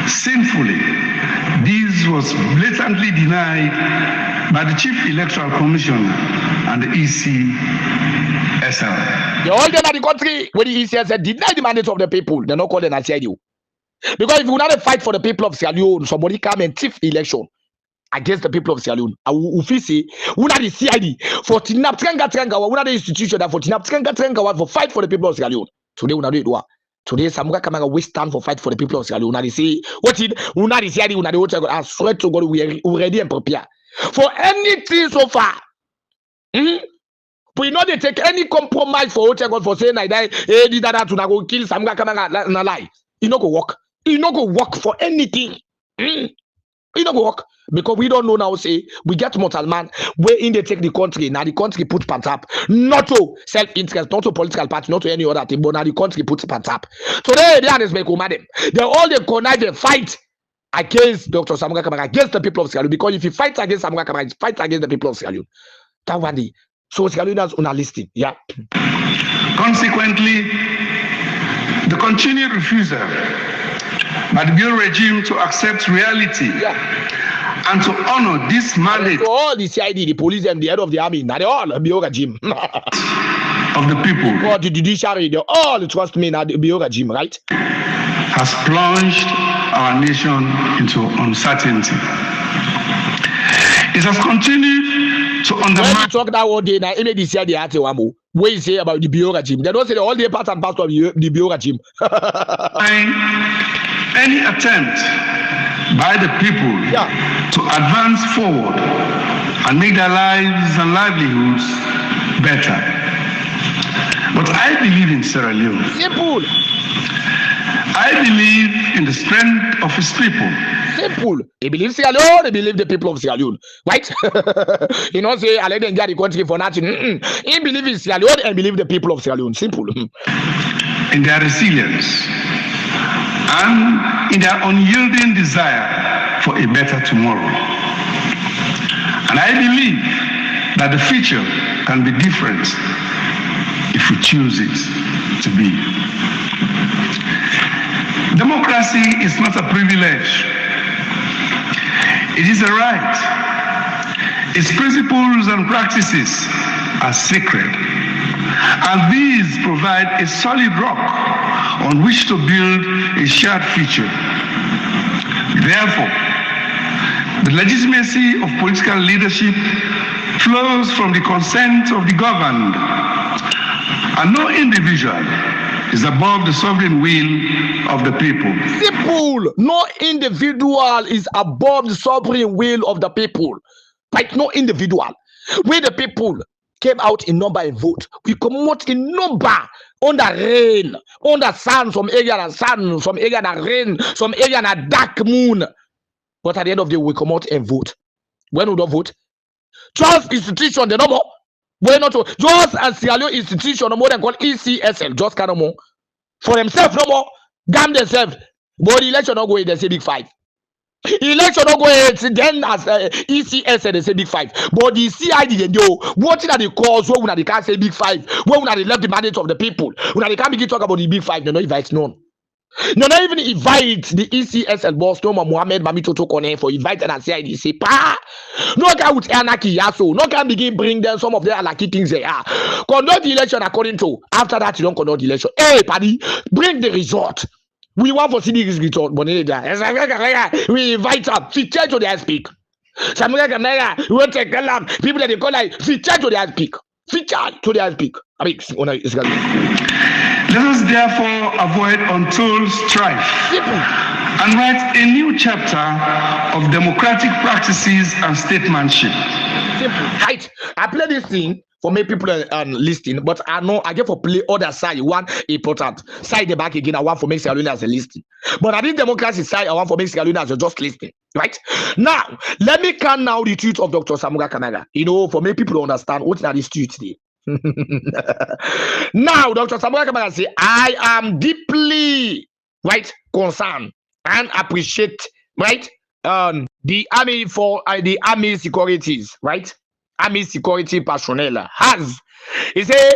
Sinfully, this was blatantly denied by the Chief Electoral Commission and the ECSL. The whole day of the country, when the ECSL deny the mandate of the people, they're not calling as you. Because if you want to fight for the people of Sierra Leone, somebody come and chief election against the people of Sierra Leone. Ufisi, una the CID for tinap trenga, una the institution that for tinap trenga for fight for the people of Sierra Leone. Today una do it wa. Today Samura Kamara we stand for fight for the people of Sierra Leone. Una the say what it una the CID una the what I swear to God we are ready and prepared for anything so far. We know they take any compromise for what God for saying like that. Hey, did that to go kill Samura Kamara na lie. It no go work. It no go work for anything. It no go work. Because we don't know now, say, we get mortal man, where in they take the country, now the country put pants up, not to self-interest, not to political party, not to any other thing, but now the country puts pants up. Today, they are madam. They all they connive and fight against Dr. Samura Kamara, against the people of Sierra Leone. Because if you fight against Samura Kamara, you fight against the people of Sierra Leone. That one day. So Sierra Leone is on a listing. Yeah. Consequently, the continued refusal by the Bureau regime to accept reality and to honor this mandate so all the CID, the police, and the head of the army, now they all Bureau regime of the people, or the judiciary, they all trust me now the Bureau regime, right? Has plunged our nation into uncertainty. It has continued to undermine. When you talk that one day, now any the CID what you say about the Bureau regime? They don't say the all the part and part of the Bureau regime. Any attempt by the people to advance forward and make their lives and livelihoods better. But I believe in Sierra Leone. Simple. I believe in the strength of his people. Simple. They believe Sierra Leone, they believe the people of Sierra Leone. Right? You know, say, I let them get the country for nothing. He believe in Sierra Leone and believe the people of Sierra Leone. Simple. In their resilience and in their unyielding desire for a better tomorrow. And I believe that the future can be different if we choose it to be. Democracy is not a privilege. It is a right. Its principles and practices are sacred. And these provide a solid rock on which to build a shared future. Therefore, the legitimacy of political leadership flows from the consent of the governed, and no individual is above the sovereign will of the people. Simple. No individual is above the sovereign will of the people. Right? No individual. Where the people came out in number and vote, we come out in number under rain, under sun, some area and sun, some area and rain, some area and dark moon. But at the end of the day, we come out and vote. When we don't vote, just institution, they no more. We're not just a Sierra Leone institution, no more than called ECSL, just kind of more. For themselves, no more. Damn themselves. But the election not go in, they say big five. Election not go in, then as ECSL, they say big five. But the CID, they know what are the cause where they can't say big five, where they left the mandate of the people. When they can't begin to talk about the big five, they don't invite none. No, not even invite the ECSL boss, no more Mohammed Mamito Tokone for invite and CID. Say, pa, no guy with anarchy, yaso, no can begin bring them some of their anarchy things they are. Conduct the election according to, after that, you don't conduct the election. Hey, paddy, bring the result. We want for see the result, but we invite up, feature to their speak. Samura Kamara, we want to call up people that they call like feature to their speak. Feature to their speak. I mean, let us therefore avoid untold strife and write a new chapter of democratic practices and statesmanship. Right. I play this thing for many people listening, but I know I get for play other side. One important side the back again. I want for make Sierra Leone as a listing, but I think democracy side. I want for make Sierra Leone as a just listing. Right now, let me count now the truth of Dr. Samura Kamara. You know, for many people to understand what are these truths today. Now, Dr. Samura Kamara say, I am deeply concerned and appreciate the army for the army securities, army security personnel has. He say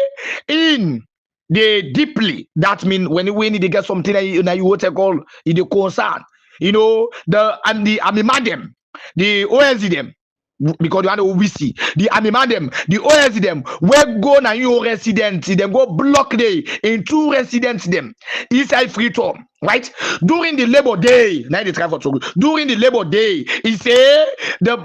in the deeply, that means when they get something that you what they call in the concern, you know, the army madam, the OSD them. because you want to we see the army man them, the OS them, where go na you residents, them go block day in 2 residents them inside Freetown, right? During the Labor Day, now they try for during the Labor Day, he say the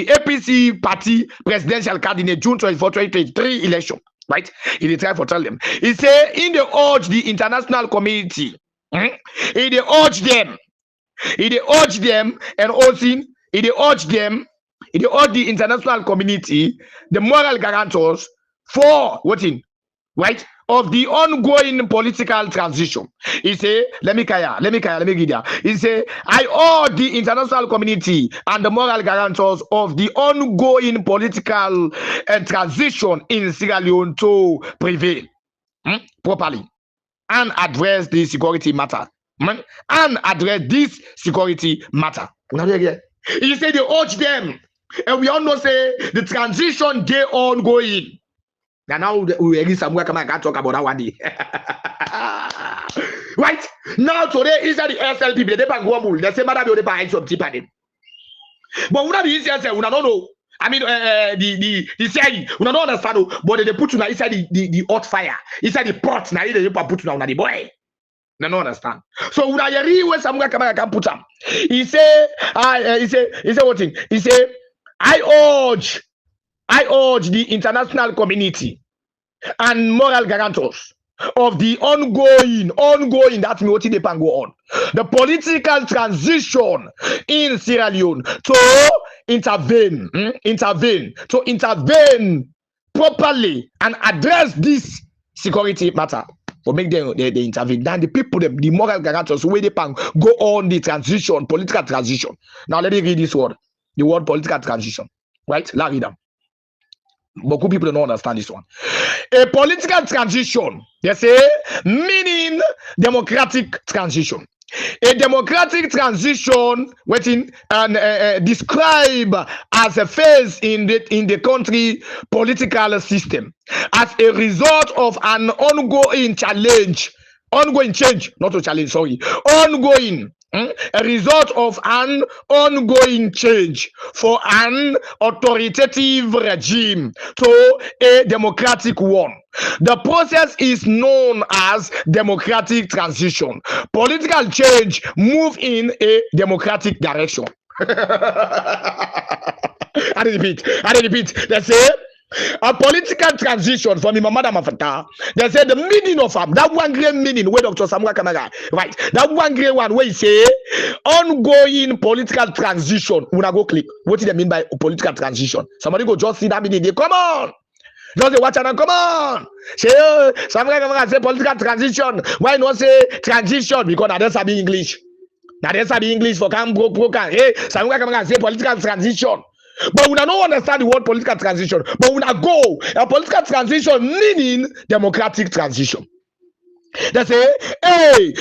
APC party presidential candidate June 24, 2023 election, right? He try for tell them. He say in the urge the international community, he they urge them. He urge them and also he urge them, he urge the international community, the moral guarantors for right, of the ongoing political transition. He say, let me give you. He say, I urge the international community and the moral guarantors of the ongoing political transition in Sierra Leone to prevail properly and address the security matter. And address this security matter. He said they urge them, and we all know say the transition day ongoing. Now we agree Samura Kamara can talk about that one day. Right now today is the ECSL people they don't go they say madam they buy some tip them. But we not the ECSL, we don't know. I mean the CIA, we don't understand, but they put you inside the hot fire, inside the pot. Now they put you on the boy. No, no understand. So when I read where Samura Kamara can put him, he say what thing? He say, I urge the international community and moral guarantors of the ongoing that means what they can go on, the political transition in Sierra Leone to intervene properly and address this security matter. For make them they intervene. Then the people, the moral guarantors, where they can go on the transition, political transition. Now let me read this word, the word political transition. Right? Let's read them. But people don't understand this one. A political transition, they say, meaning democratic transition. A democratic transition, described as a phase in the country political system as a result of an ongoing change, a result of an ongoing change for an authoritative regime to a democratic one. The process is known as democratic transition. Political change move in a democratic direction. I repeat. They say a political transition from Madam Afata. They say the meaning of that one great meaning where Dr. Samura Kamara, right? That one great one where he say ongoing political transition. Una go click. What do they mean by political transition? Somebody go just see that meaning. They come on. Just watch and come on. Say Samura Kamara say political transition. Why not say transition? Because now that's be English. Now that's be English for come broken. Hey, Samura Kamara say political transition. But we don't understand the word political transition. But we go a political transition meaning democratic transition. They say, a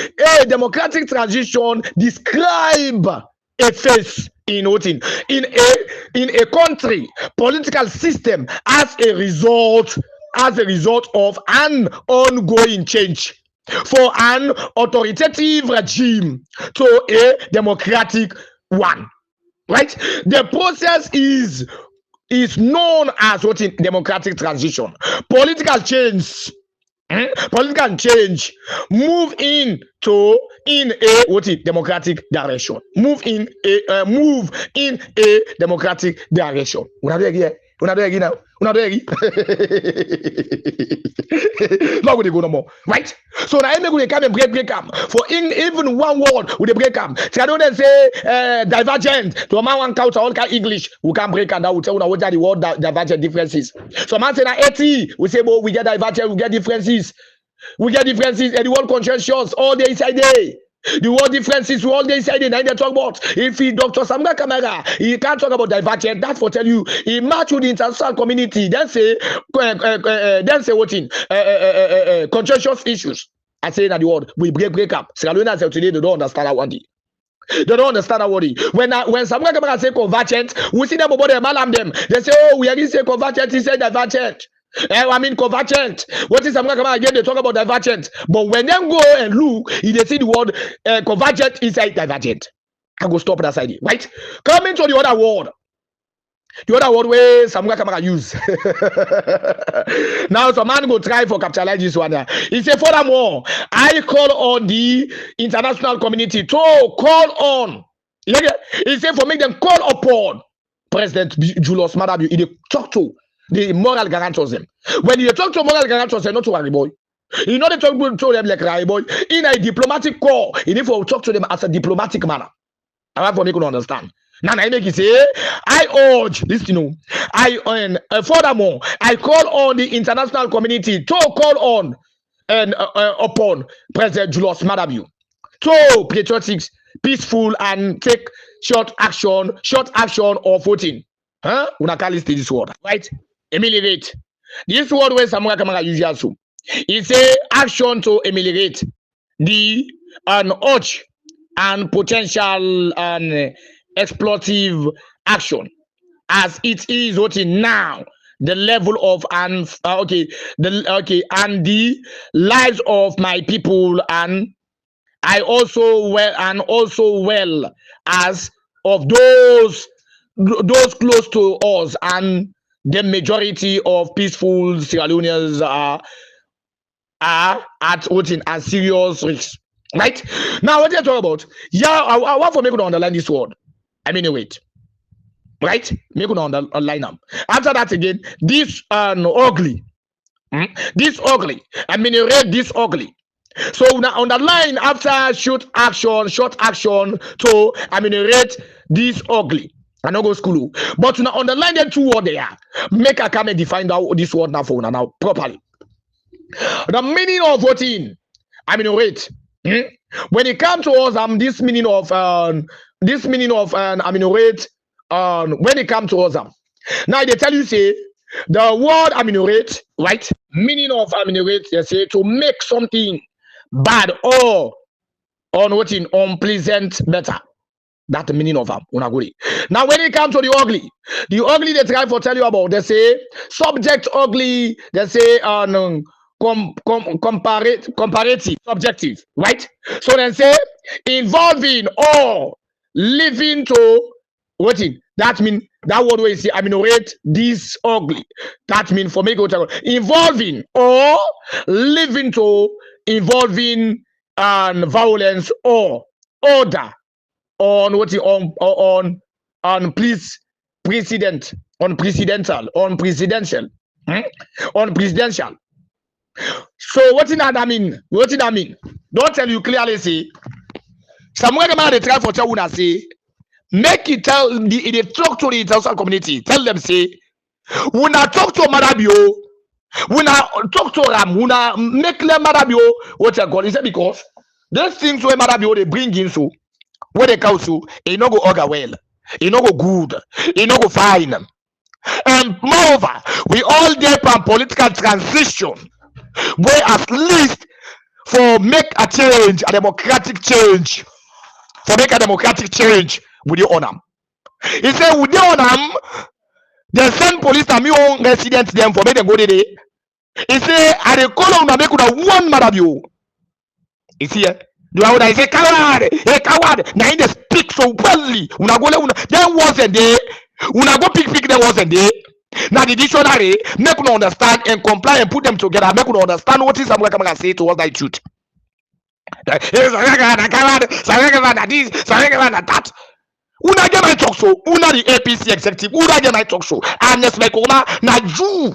democratic transition describe a phase in a country political system as a result of an ongoing change for an authoritative regime to a democratic one. Right? The process is known as democratic transition. Political change move in a democratic direction. Move in a democratic direction. Now we go no more, right? So now we come and break for even one word with the break am. So I don't say divergent to a man one count all kind English. We can break and that will tell you what the word divergent differences. So man say na 80, we say we get divergent, we get differences. And the word conscientious all day inside day. The word differences all day inside day. Now they talk about if he Dr. Samura Kamara, he can't talk about divergent. That's for tell you he match with the international community. Then say conscientious issues. I say that the word we break up. Sierra Leone say today they don't understand that one day. They don't understand that word. When Samura Kamara say convergent, we see them about them malam them. They say, oh, we are say convergent, he said divergent. I mean convergent. What is Samura Kamara again? They talk about divergent. But when them go and look, they see the word convergent inside divergent. I go stop that side, right? Coming to the other word. The other word where Samura Kamara use. Now some man go try for capitalize this one. He say, furthermore, I call on the international community to call on. He say for make them call upon President Julius Madam. He talk to the moral guarantors them. When you talk to moral guarantors, not to worry boy. You know they talk to them like right boy. In a diplomatic call, you need to talk to them as a diplomatic manner. I want for me to understand. Now I make it say, I urge this, furthermore, I call on the international community to call on and upon President Julius Madam to patriotic, peaceful, and take short action of voting. Huh? Una call this word, right? Ameliorate. This word where Samura Kamara usually also. He say action to ameliorate the urge and potential and exploitive action as it is voting now the level of and the lives of my people and I also well as of those close to us and the majority of peaceful Sierra Leoneans are at voting as serious risk. Right now, what you talk about? Yeah, I want for me to underline this word. I mean, wait. Right? Make you underline them. After that again, this ugly. This ugly. I mean, you read this ugly. So now underline after short action to I mean, you read this ugly. I don't go school, but now underline them two words there. Make a come and define out this word now for now properly. The meaning of voting. I mean, wait. When it comes to us, this meaning of when it comes to us, now they tell you say the word ameliorate, right? Meaning of ameliorate, they say to make something bad or unpleasant better. That's the meaning of unaguri. Now when it comes to the ugly they try to tell you about. They say subject ugly. They say comparative, subjective, right? So then say involving or living to voting. That mean that word where you say ameliorate this ugly. That mean for me go to involving or living to involving violence or order on what on presidential. So what did that mean? What did that mean? Don't tell you clearly say. Somewhere the man they try for tell say, make it tell they talk to the international community. Tell them say, when I talk to Madabio, when I talk to Ram, when I make them Madabio, what I call is that because those things where Madabio they bring in so where they council, it no go order well, it no go good, it no go fine. And moreover, we all get on political transition. Where at least for make a change, a democratic change, with the honor. He said, with the honor, they send police and me own residents them for me to go there. He said, I they call on make one Madabio. You see, do I say coward? Now they speak so wellly. Una go there wasn't there. Una go pick there wasn't there. Now the dictionary make you understand and comply and put them together. Make you understand what is Samura Kamara say towards that truth. That Una get my talk show. Una the APC executive. Una get my talk show. And yes, like Ona na Jew.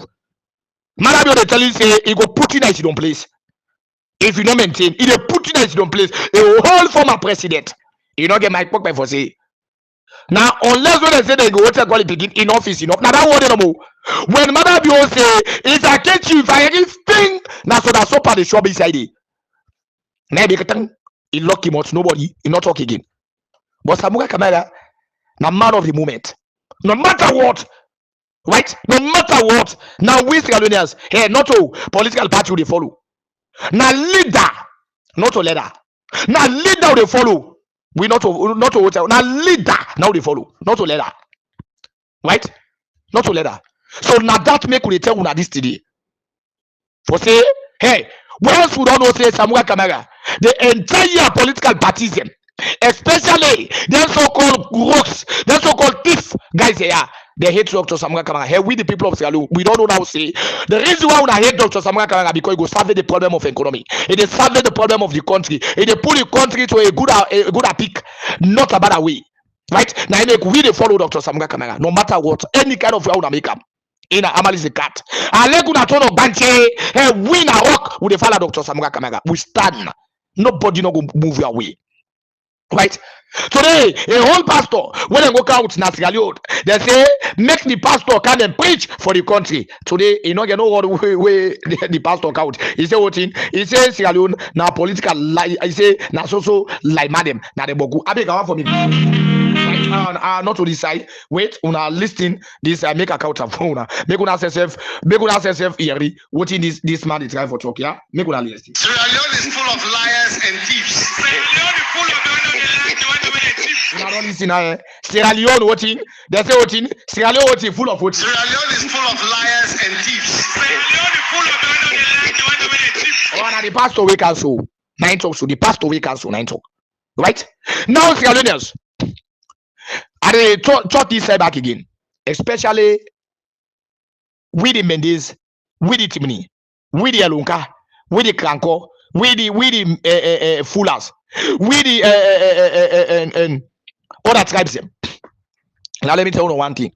Madabio they tell you say he go put in a don't place. If you don't maintain, he dey put in a don't place. A whole former president. You don't get my talk by for say. Now, unless when they say they go to begin in office, enough. Now that word no more. When Madabio say, if I catch you, if I anything, now so that's so part the shop beside it. Now he lock him out, nobody, he not talk again. But Samura Kamara, now man of the moment. No matter what, right? No matter what, now we Sierra Leoneans, hey, not all political party will they follow. Now leader, not a leader. Now leader will they follow. We not to hotel. Now leader now they follow. Not to leader. Right? Not to leader. So now that make we tell una this today. For say, hey, once we don't know say Samura Kamara, the entire political parties Especially them so-called rocks, them so-called thief guys here. They hate Dr. Samura Kamara. Here we the people of Sierra Leone, we don't know how to say. The reason why I hate Dr. Samura Kamara because it will solve the problem of economy. It is solve the problem of the country. It will put the country to a good peak, not a bad way. Right? Now make we they follow Dr. Samura Kamara, no matter what, any kind of way we make up. In a amal is a cat. I let una turn of banche. Hey, win a rock with the follow Dr. Samura Kamara. We stand. Nobody no go move your way. Right? Today, a whole pastor, when they go out in Sierra Leone, they say, make the pastor come and preach for the country. Today, you know what way the pastor count. He say what thing? He say Sierra Leone, now political lie. He say, now so like madam, now they bogu. I beg for me. Not to this side. Wait, una listen this. Make account of una. Make una self here. What in this man is trying for talk, yeah? Make una listen. Sierra Leone is full of liars and thieves. Sierra Leone is full of Sierra Leone watching, they say watching, Sierra Leone watching full of what? Sierra Leone is full of liars and thieves. Sierra Leone is full of oh, now the pastor we cancel 9 talk, so the pastor we cancel 9 talk. Right? Now Sierra Leoneans, and they talk this side back again, especially with the Mendes, with the Timini, with the Alunka, with the Kranko, with the Fullers, with the other tribes. Now let me tell you one thing.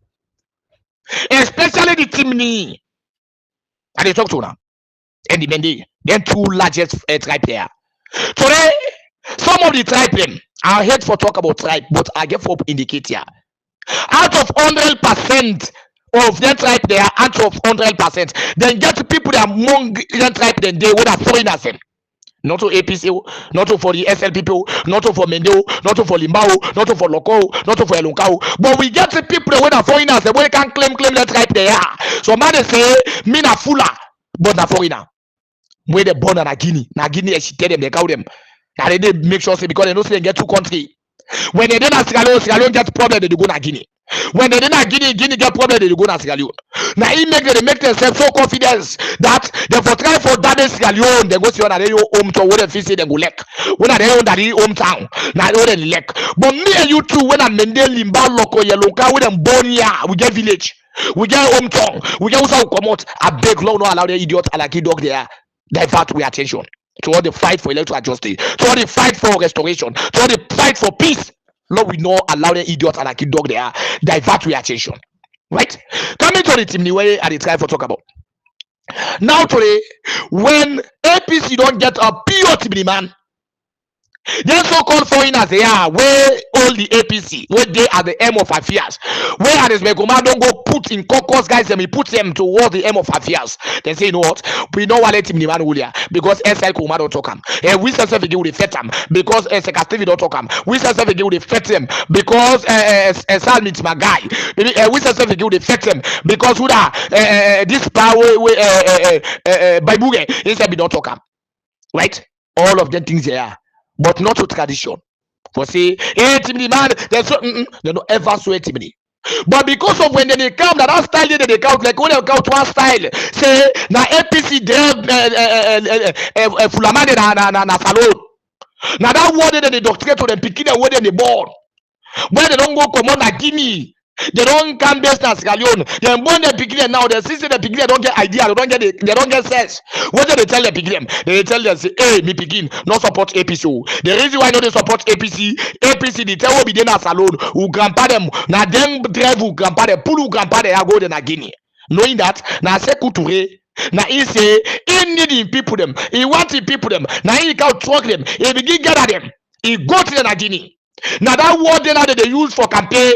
Especially the Timni. And they talk to now. And the Mende. Then 2 largest tribe there. Today, some of the tribe them, I hate for talk about tribe, but I get for indicate here. Out of 100% of their tribe there, out of 100%, then get people that among their tribe then they would have foreigners them. Not to APC, not to for the SL people, not to for Mendo, not to for Limbao, not to for Loco, not to for Elunkao. But we get the people that are foreigners, the way can claim that tribe they are. So man they say, me na fuller, but na foreigner. Where they born na Guinea. Na Guinea, she tell them, they call them. Now they make sure say because they know say they get 2 countries. When they don't Sierra Leone get problem, they go na Guinea. When they don't Guinea get problem, they go na Sierra Leone. Now they make themselves so confident that they for try for damage Sierra Leone, they go see on their hometown where they say they go lek. When they own that hometown, now they lek. But me and you too, when I Mendel Limba Loco Yellow, with them born here, we get village, we get hometown, we get also come out. I beg Lord no allow the idiot alaki dog there divert we attention to all the fight for electoral justice, to all the fight for restoration, to all the fight for peace. Lord, we know allow the idiot and like dog there divert your attention. Right? Coming to the team the way I try for talk about. Now today, when APC don't get a pure team man, then so-called foreigners they are where all the APC, where they are the aim of affairs, where Addis Mekoma don't go put in caucus guys and we put them towards the aim of affairs. They say, you know what? We don't want to let him the man because SL Kuma don't talk him. And we self again with the fet him because SL Stevie don't talk him. We self again with the fet him because Sal meets my guy. We self again with the fet him because who this power by Boogie instead we don't talk him. Right? All of them things there. But not to tradition. For say, hey, Timmy man, they don't ever swear Timmy. But because of when they come, that style they count like when they count one style. Say, na APC drive Fulamade na salon. Now that word they doctorate to them picking the word in the board. When they don't go come on na Guinea. They don't come based as Sierra Leone. They born the picking now. They see the picking. They don't get idea. They don't get sense. What do they tell the picking? They tell them say, "Hey, me picking not support APC." The reason why they support APC, they tell we be there as alone. Who grandpa them now them drive who grandpa them pull who grandpa they go then Guinea. Knowing that now say Couture. Now he say he need people them. He want the people them. Now he can talk them. He begin gather them. He go to the Guinea. Now that word they use for campaign.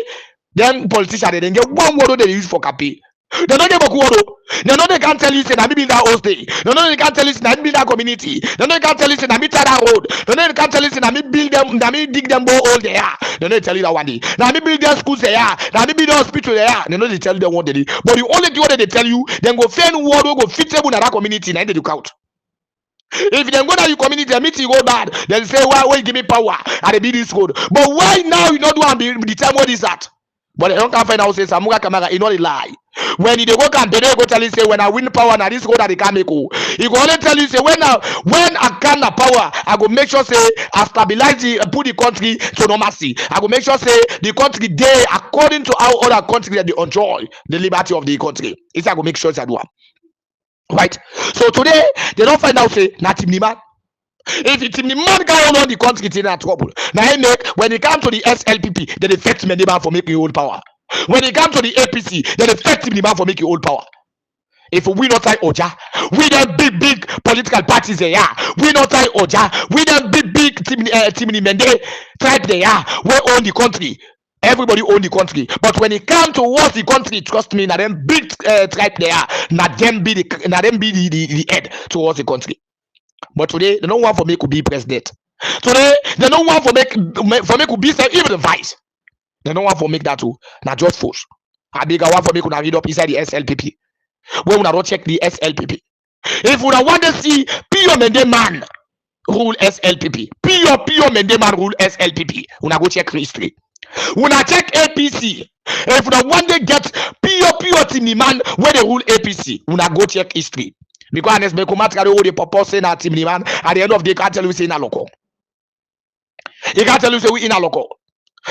Them politicians they get one word they use for campaign. They don't get a word. They know they can't tell you say na me build that house day. They know they can't tell you say na me build that community. They know they can't tell you say na me tie that road. They know they can't tell you say na me build them, na me dig them borehole there. They know they tell you that one day. Na me build their schools there. Na me build the hospital there. They know they tell you them what they do. But the only thing that they tell you, then go find word go fit table na that community na they do count. If they go to your community, the meeting go bad. They say why you give me power and they build this road. But why now you not do and be the time what is that? But they don't come find out say Samura Kamara is not a lie. When he dey go campaign, he go tell you say when I win power, now this go that they can make. He go only tell you say when I can the power, I go make sure say I stabilize put the country to normalcy. I go make sure say the country dey according to how other countries they enjoy the liberty of the country. It's I go make sure that do. Right. So today they don't find out say na Timni man. If it's Timni man guy on the country, it's in a trouble. Now he make when it comes to the SLPP, they affect many man for making hold power. When it comes to the APC, they affect Timni man for making hold power. If we not tie Oja, we them big political parties they are. We not tie Oja, we them big Timni Mende tribe they are. We own the country. Everybody own the country, but when it comes towards the country, trust me, now them big tribe they are, now them be the head towards the country. But today they don't want for me to be president. Today they don't want for me to be even the vice. They don't want for make that too. Now just force. I beg I want for me to read up inside the SLPP. When we don't check the SLPP. If we don't want to see pure Mende man rule SLPP, pure Mende man rule SLPP, we go check history. When I check APC, if we want to get pure Timni man where they rule APC, we go check history. Because honest, me come out the purpose say na Timni man. At the end of the day, can't tell you say na local. He can't tell you say we in a local.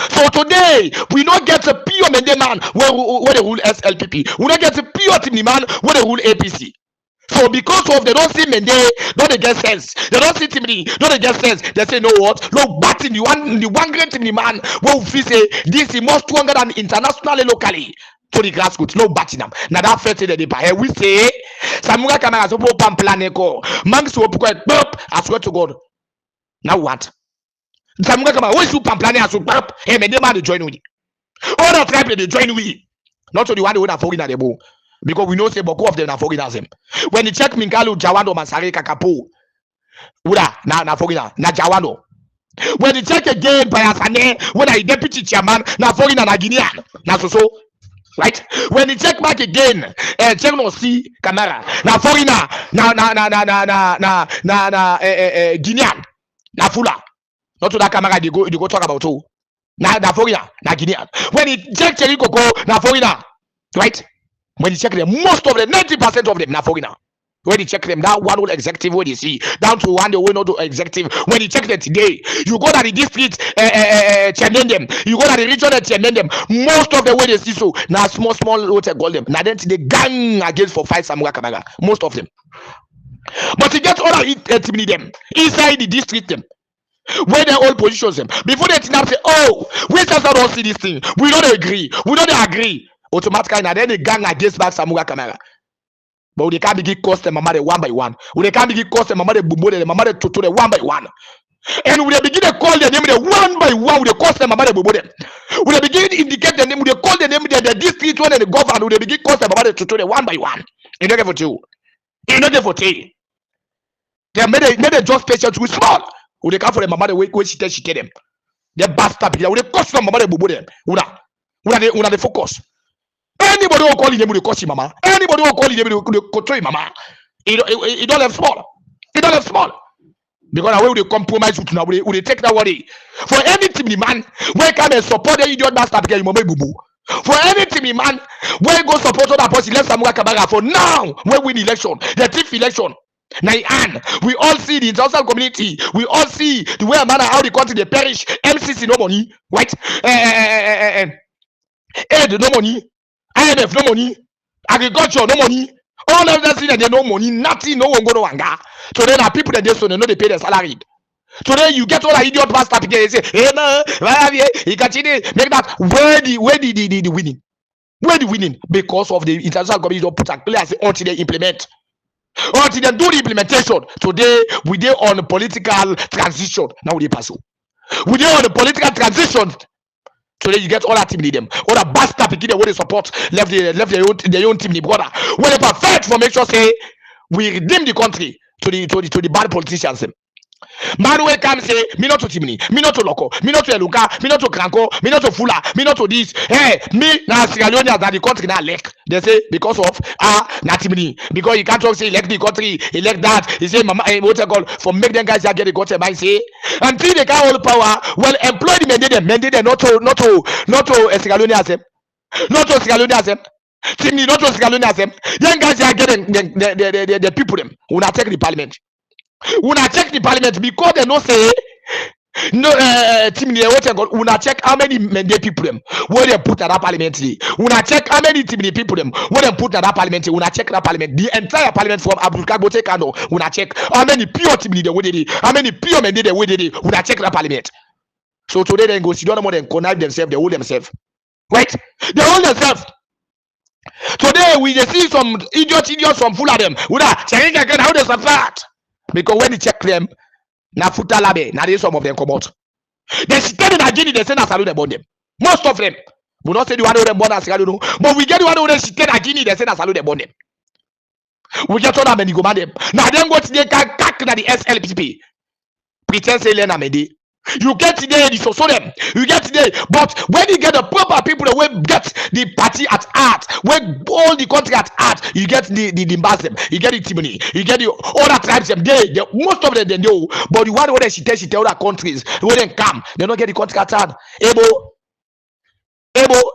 So today we don't get a pure Mende man where they rule SLPP. We don't get a pure Timni man where they rule APC. So because of they don't see Mende, don't they get sense. They don't see Timni, don't they get sense. They say, no what? Look, but in the one great Timni man where we say this is more stronger than internationally, locally. To the grassroots, no batting them. Now that first day they buy. We say Samura Kamara so pop plan eko. Man so pop. I swear to God. Now what? Samura Kamara, what is you plan as pop? Hey, me man they join we. All the tribe they join we. Not to the one who are foreign at the bow. Because we know say both of them are foreigners. When you check Minkalu, Jawando, Masare, Kakapo, Uda, na foreigner, na Jawando. When you check again by Asane, when I deputy chairman, na foreigner, na Guinean, na so. Right? When you check back again, check no see Kamara, na foreigner, na Guinean, na Fula. Not to that Kamara they go talk about too. Na foreigner, na Guinean. When you check Cherry Coco, na foreigner, right? When you check them, most of them, 90% of them, na foreigner. When you check them, that one whole executive what you see, down to one the way not to executive. When you check them today, you go to the district, challenge them. You go to the region, challenge them. Most of the way they see so, now small what they call them. Now then they gang against for fight Samura Kamara. Most of them. But you get all of it them inside the district them. Where they all positions them. Before they say, oh, we just don't see this thing. We don't agree. We don't agree. Automatically, now then they gang against back Samura Kamara. But they can't begin cost them mama one by one. They can't begin cost them mama bumbo them mama to one by one. And when they begin to call their name one by one, they cost them mama bumbo them. When they begin to indicate their name, they call their name the district one and the governor. They begin cost them mama to one by one. You don't get for two. You don't get for three. They made a just patient too small. When they come for them mama the way she tell them. They bastard. They cost them mama bumbo them. Una they focus. Anybody who call him, they cost him, mama. Anybody who call him, they control him, mama. It don't have small. It don't have small. Because the way they compromise with now, they take that worry. For any team, man, where come and support the idiot master because you boo boo. For any team, man, where go support other person, let Samura Kamara for now. When win election, the 10th election. Now, we all see the international community. We all see the way man how the country they perish. MCC no money, right? Aid no money. IMF no money, agriculture no money, all of that thing that they no money, nothing, no one go to Wanga. So then people that they so they know they pay their salary. Today you get all the idiot pastor people they say, hey man, he continue make that where the winning? Where the winning? Because of the international community don't put a place until they implement. Until they do the implementation. Today we dey on a political transition. Now we pass. We dey on a political transition. Today you get all that team need them. All the bastard people where they support left their own team, brother. When they perfect for make sure say we redeem the country to the bad politicians. Them. Man will come say me not to Timni, me not to Loco, me not to Eluka, me not to Kranko, me not to Fula, me not to this. Hey, me now Sierra Leone that the country now elect. They say because of not Timni. Because you can't talk say elect the country, elect that. He say mama what I call for make them guys get the country by say until they can hold power, well employ the men them not to Sierra Leone as them. Not to Sierra Leone as them. Timni not to Sierra Leone as them. Young guys are getting the people them. Una check the parliament. Una check the parliament because they no say no Timni what you got. Una check how many Mende people them where they put at that parliament. Una check how many Timni people them where they put at that parliament. Una check that parliament. The entire parliament from Abdul Kagbote Kano. Una check how many pure Timni they way they how many pure Mende they way they una check that parliament. So today they go sit down more than connive themselves, they hold themselves. Right? They hold themselves. Today we just see some idiots, some full of them. How they support. Because when they check them, na futa labe, na they some of them come out. They stand in Nigeria, they say na salute them. Most of them. We not say the one who them born as Sierra Leone, but we get the one who they sit in Nigeria, they say na salute them. We get all that many go man them. Now them go to the kak na the SLPP. Pretend say learn amedi. You get today the so them. You get today, but when you get the proper people that will get the party at heart, when all the country at heart, you get the them, you get the Timoni, you get the other tribes them. They most of them they know, but the one where she tell other countries when they come, they don't get the country at heart. Ebo,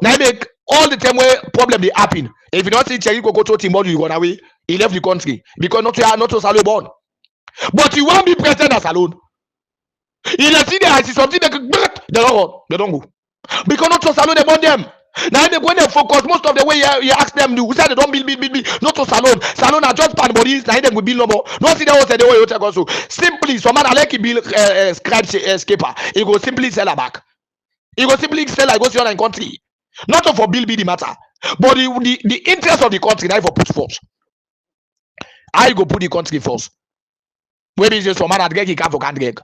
now make all the time where problem they happen. If you not see Cherry go to Timor, you run away. He left the country because not to Salon born, but you won't be president as alone. In a city, I see something they don't go. Because not to salon they want them. Now when they focus, most of the way you ask them, you say they don't build, not to salon. Salon are just pan bodies, now they will build no more. Not see they say the way you take also. Simply, some man like he build scribe skipper. He go simply sell her back. He go simply sell like go see on country. Not to for build be the matter. But the interest of the country now for put first. I go put the country first. Maybe just some man at Greg he can't for can't Greg.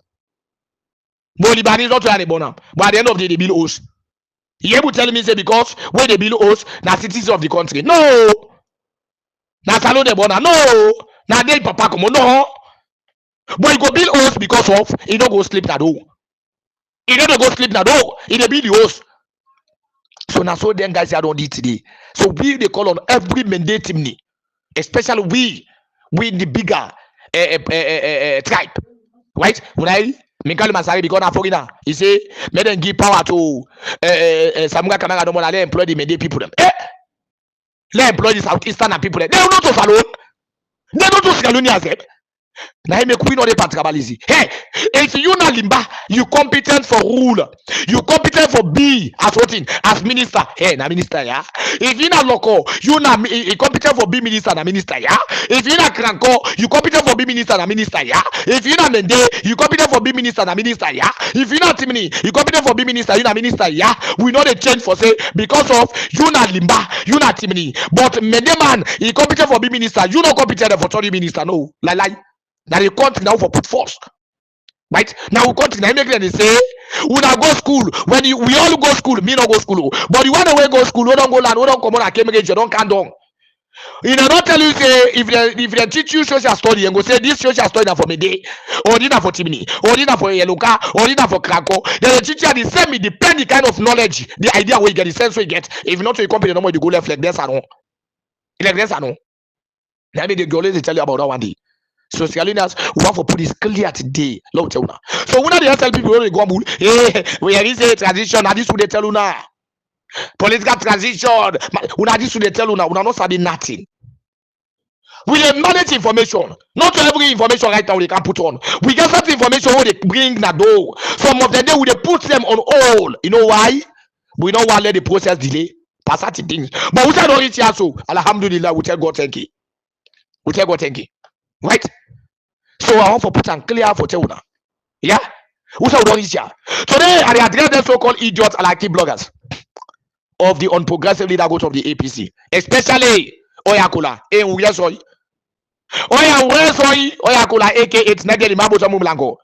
But Liban is not trying to burn up. But at the end of the day, they build hosts. You able tell me say because when they build hosts, na citizens of the country. No. Na salon de bona. No. Na they papa come no. But you go build hosts because of you don't go sleep na do. You don't go sleep na do. You dey build the host. So now so then guys I don't need today. So we they call on every mandate Timni, especially we the bigger tribe, right? When I Mikali Masari because na foreigner. He say, let them give power to Samura Kamara don't want to employ the Mende people them. Let employ the Southeastern people them. They don't to follow. They don't to Sierra Leone as them. Now he make we know the patrabalizi. Hey, if you na limba, you competent for rule. You competent for be as voting as minister. Hey, na minister yeah. If you na local, you na competent for be minister na minister yeah. If you na cranko, you competent for be minister na minister yeah. If you na mende, you competent for be minister na minister yeah. If you na timini, you competent for be minister, you na minister yeah. We know the change for say because of you na limba, you na timini. But mende man, he competent for be minister. You no competent for turn minister no. Lie. Now the country now for put first, right? Now we country now make them say we now go school when we all go school, me not go school, but you want to go school, we don't go land, we don't come on a Cambridge, you don't count down. You know, don't tell you say if they teach you social study and go say this social study na for me day, or dinner for Timini, or dinner for Yeluka, or dinner for Krako. Then the teacher the same, it depend the kind of knowledge, the idea where you get, the sense where you get. If not, you company no more, you go left like this or no, like this or no. Let me the girl they tell you about that one day. So Sierra Leoneans, we want to put this clear today. Love tell una. So when they tell people when they go hey, we have this transition, and this would they tell una. Political transition, una this would they tell una not study nothing. We manage information. Not every information right now they can put on. We get certain information where they bring na door. Some of the day we they put them on hold. You know why? We don't want to let the process delay. Pass out things. But we tell don't reach here so. Alhamdulillah, we tell God thank you. We tell God thank you. Right? So I want to put and clear for Teuna. Yeah? Who shall don't here? Today I address the so-called idiots and active bloggers of the unprogressive leaders of the APC, especially Oyakula. Oyakula aka it's Nageli Mabuza Mumlango.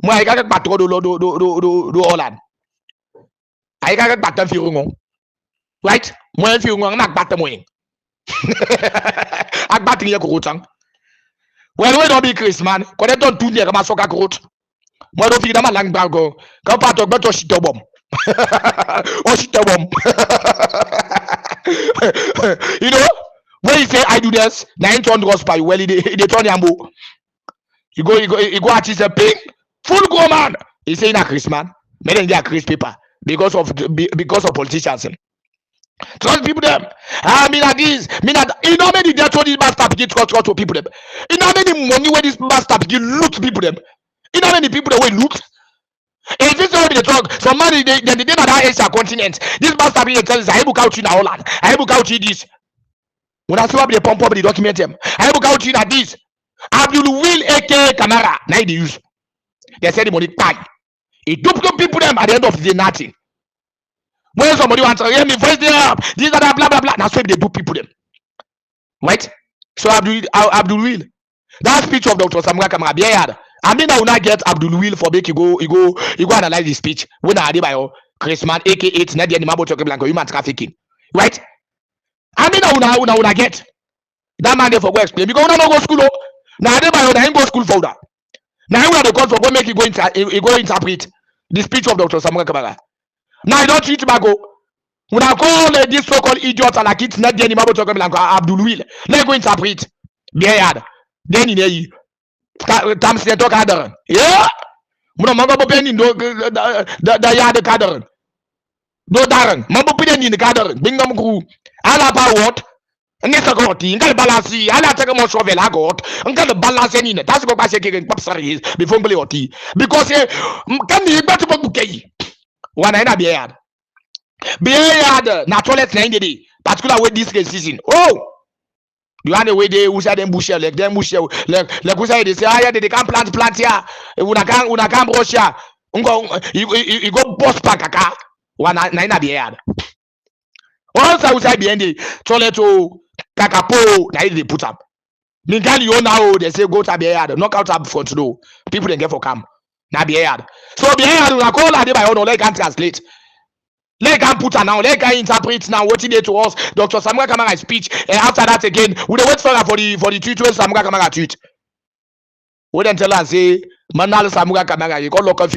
Moi I got back to do Holland. I got back to Firungo. Right? Moi Firungo nak back to Moing. I back to Yakuchang. Well, we don't be Chris, man. Because they don't do near my soccer coach. Moi, don't feel that my lang bag go. Come part of better shit bomb. Or shit bomb. You know, when you say I do this, 9 ton goes by well, they turn yambo. You go at his ping. Full go, man. He say na Chris, man. Made in their Chris paper because of politicians. Trust people them. I mean, this, mean that. You know many debt this bastard begin trust to people them. You know many money where this bastard begin loot people them. You know many people that will loot. If this all the talk, some money they did not that Asia continent. This bastard begin tell us I book out in Holland. I book out in this. When I saw the pump up the document them, I book out in this. Abdul Will A.K. Kamara. Now they use. They said the money tag. It took people them at the end of the day nothing. When somebody wants to hear me voice them up, these are blah blah blah. That's why they do people them. Right? So Abdul Will. That speech of Dr. Samura Kamara be hard. I mean, I will not get Abdul Will for make you go analyze the speech. When I did by Christmas, aka Nadia Nimabo Blanco, human trafficking. Right? I mean, I will not get that man there for go explain because I don't go school. Now I did by I go school for that. Now I the call for go make you go interpret the speech of Dr. Samura Kamara. Now I don't treat Bago. When I call this so-called idiot like it's not the Nimabo Blanco Abdul Will, let go interpret. Be hard. Then in a tam senator kader. Yeah. Muna manga penny do the yard kader. Do daran. Mambo penny in the kader. Bingam crew. Ala pa what? Nessa goti. Ngal balansi. Ala take mo shovel agot. Ngal balance in it. That's what I say again. Papsari before play oti. Because can you better bukei? One I be hard. Be hard. Na toilet na indi. Particular with this season. Oh. You want the way they who say them bush like them bush like who say they say ah they can't plant here. Una can brush here. You go boss pack aka. One na be hard. Also who say behind the toilet to kakapo na they put up. Mingali you now they say go to be hard. Knock out up for today. People they get for come. Na be hard. So be hard una call ade by no like can translate. Let can put her now, let can interpret now what he did to us. Dr. Samura Kamara speech, and after that again, we wait for the tweet when Samura Kamara tweet. We then tell her say, Manal Samura Kamara, you call local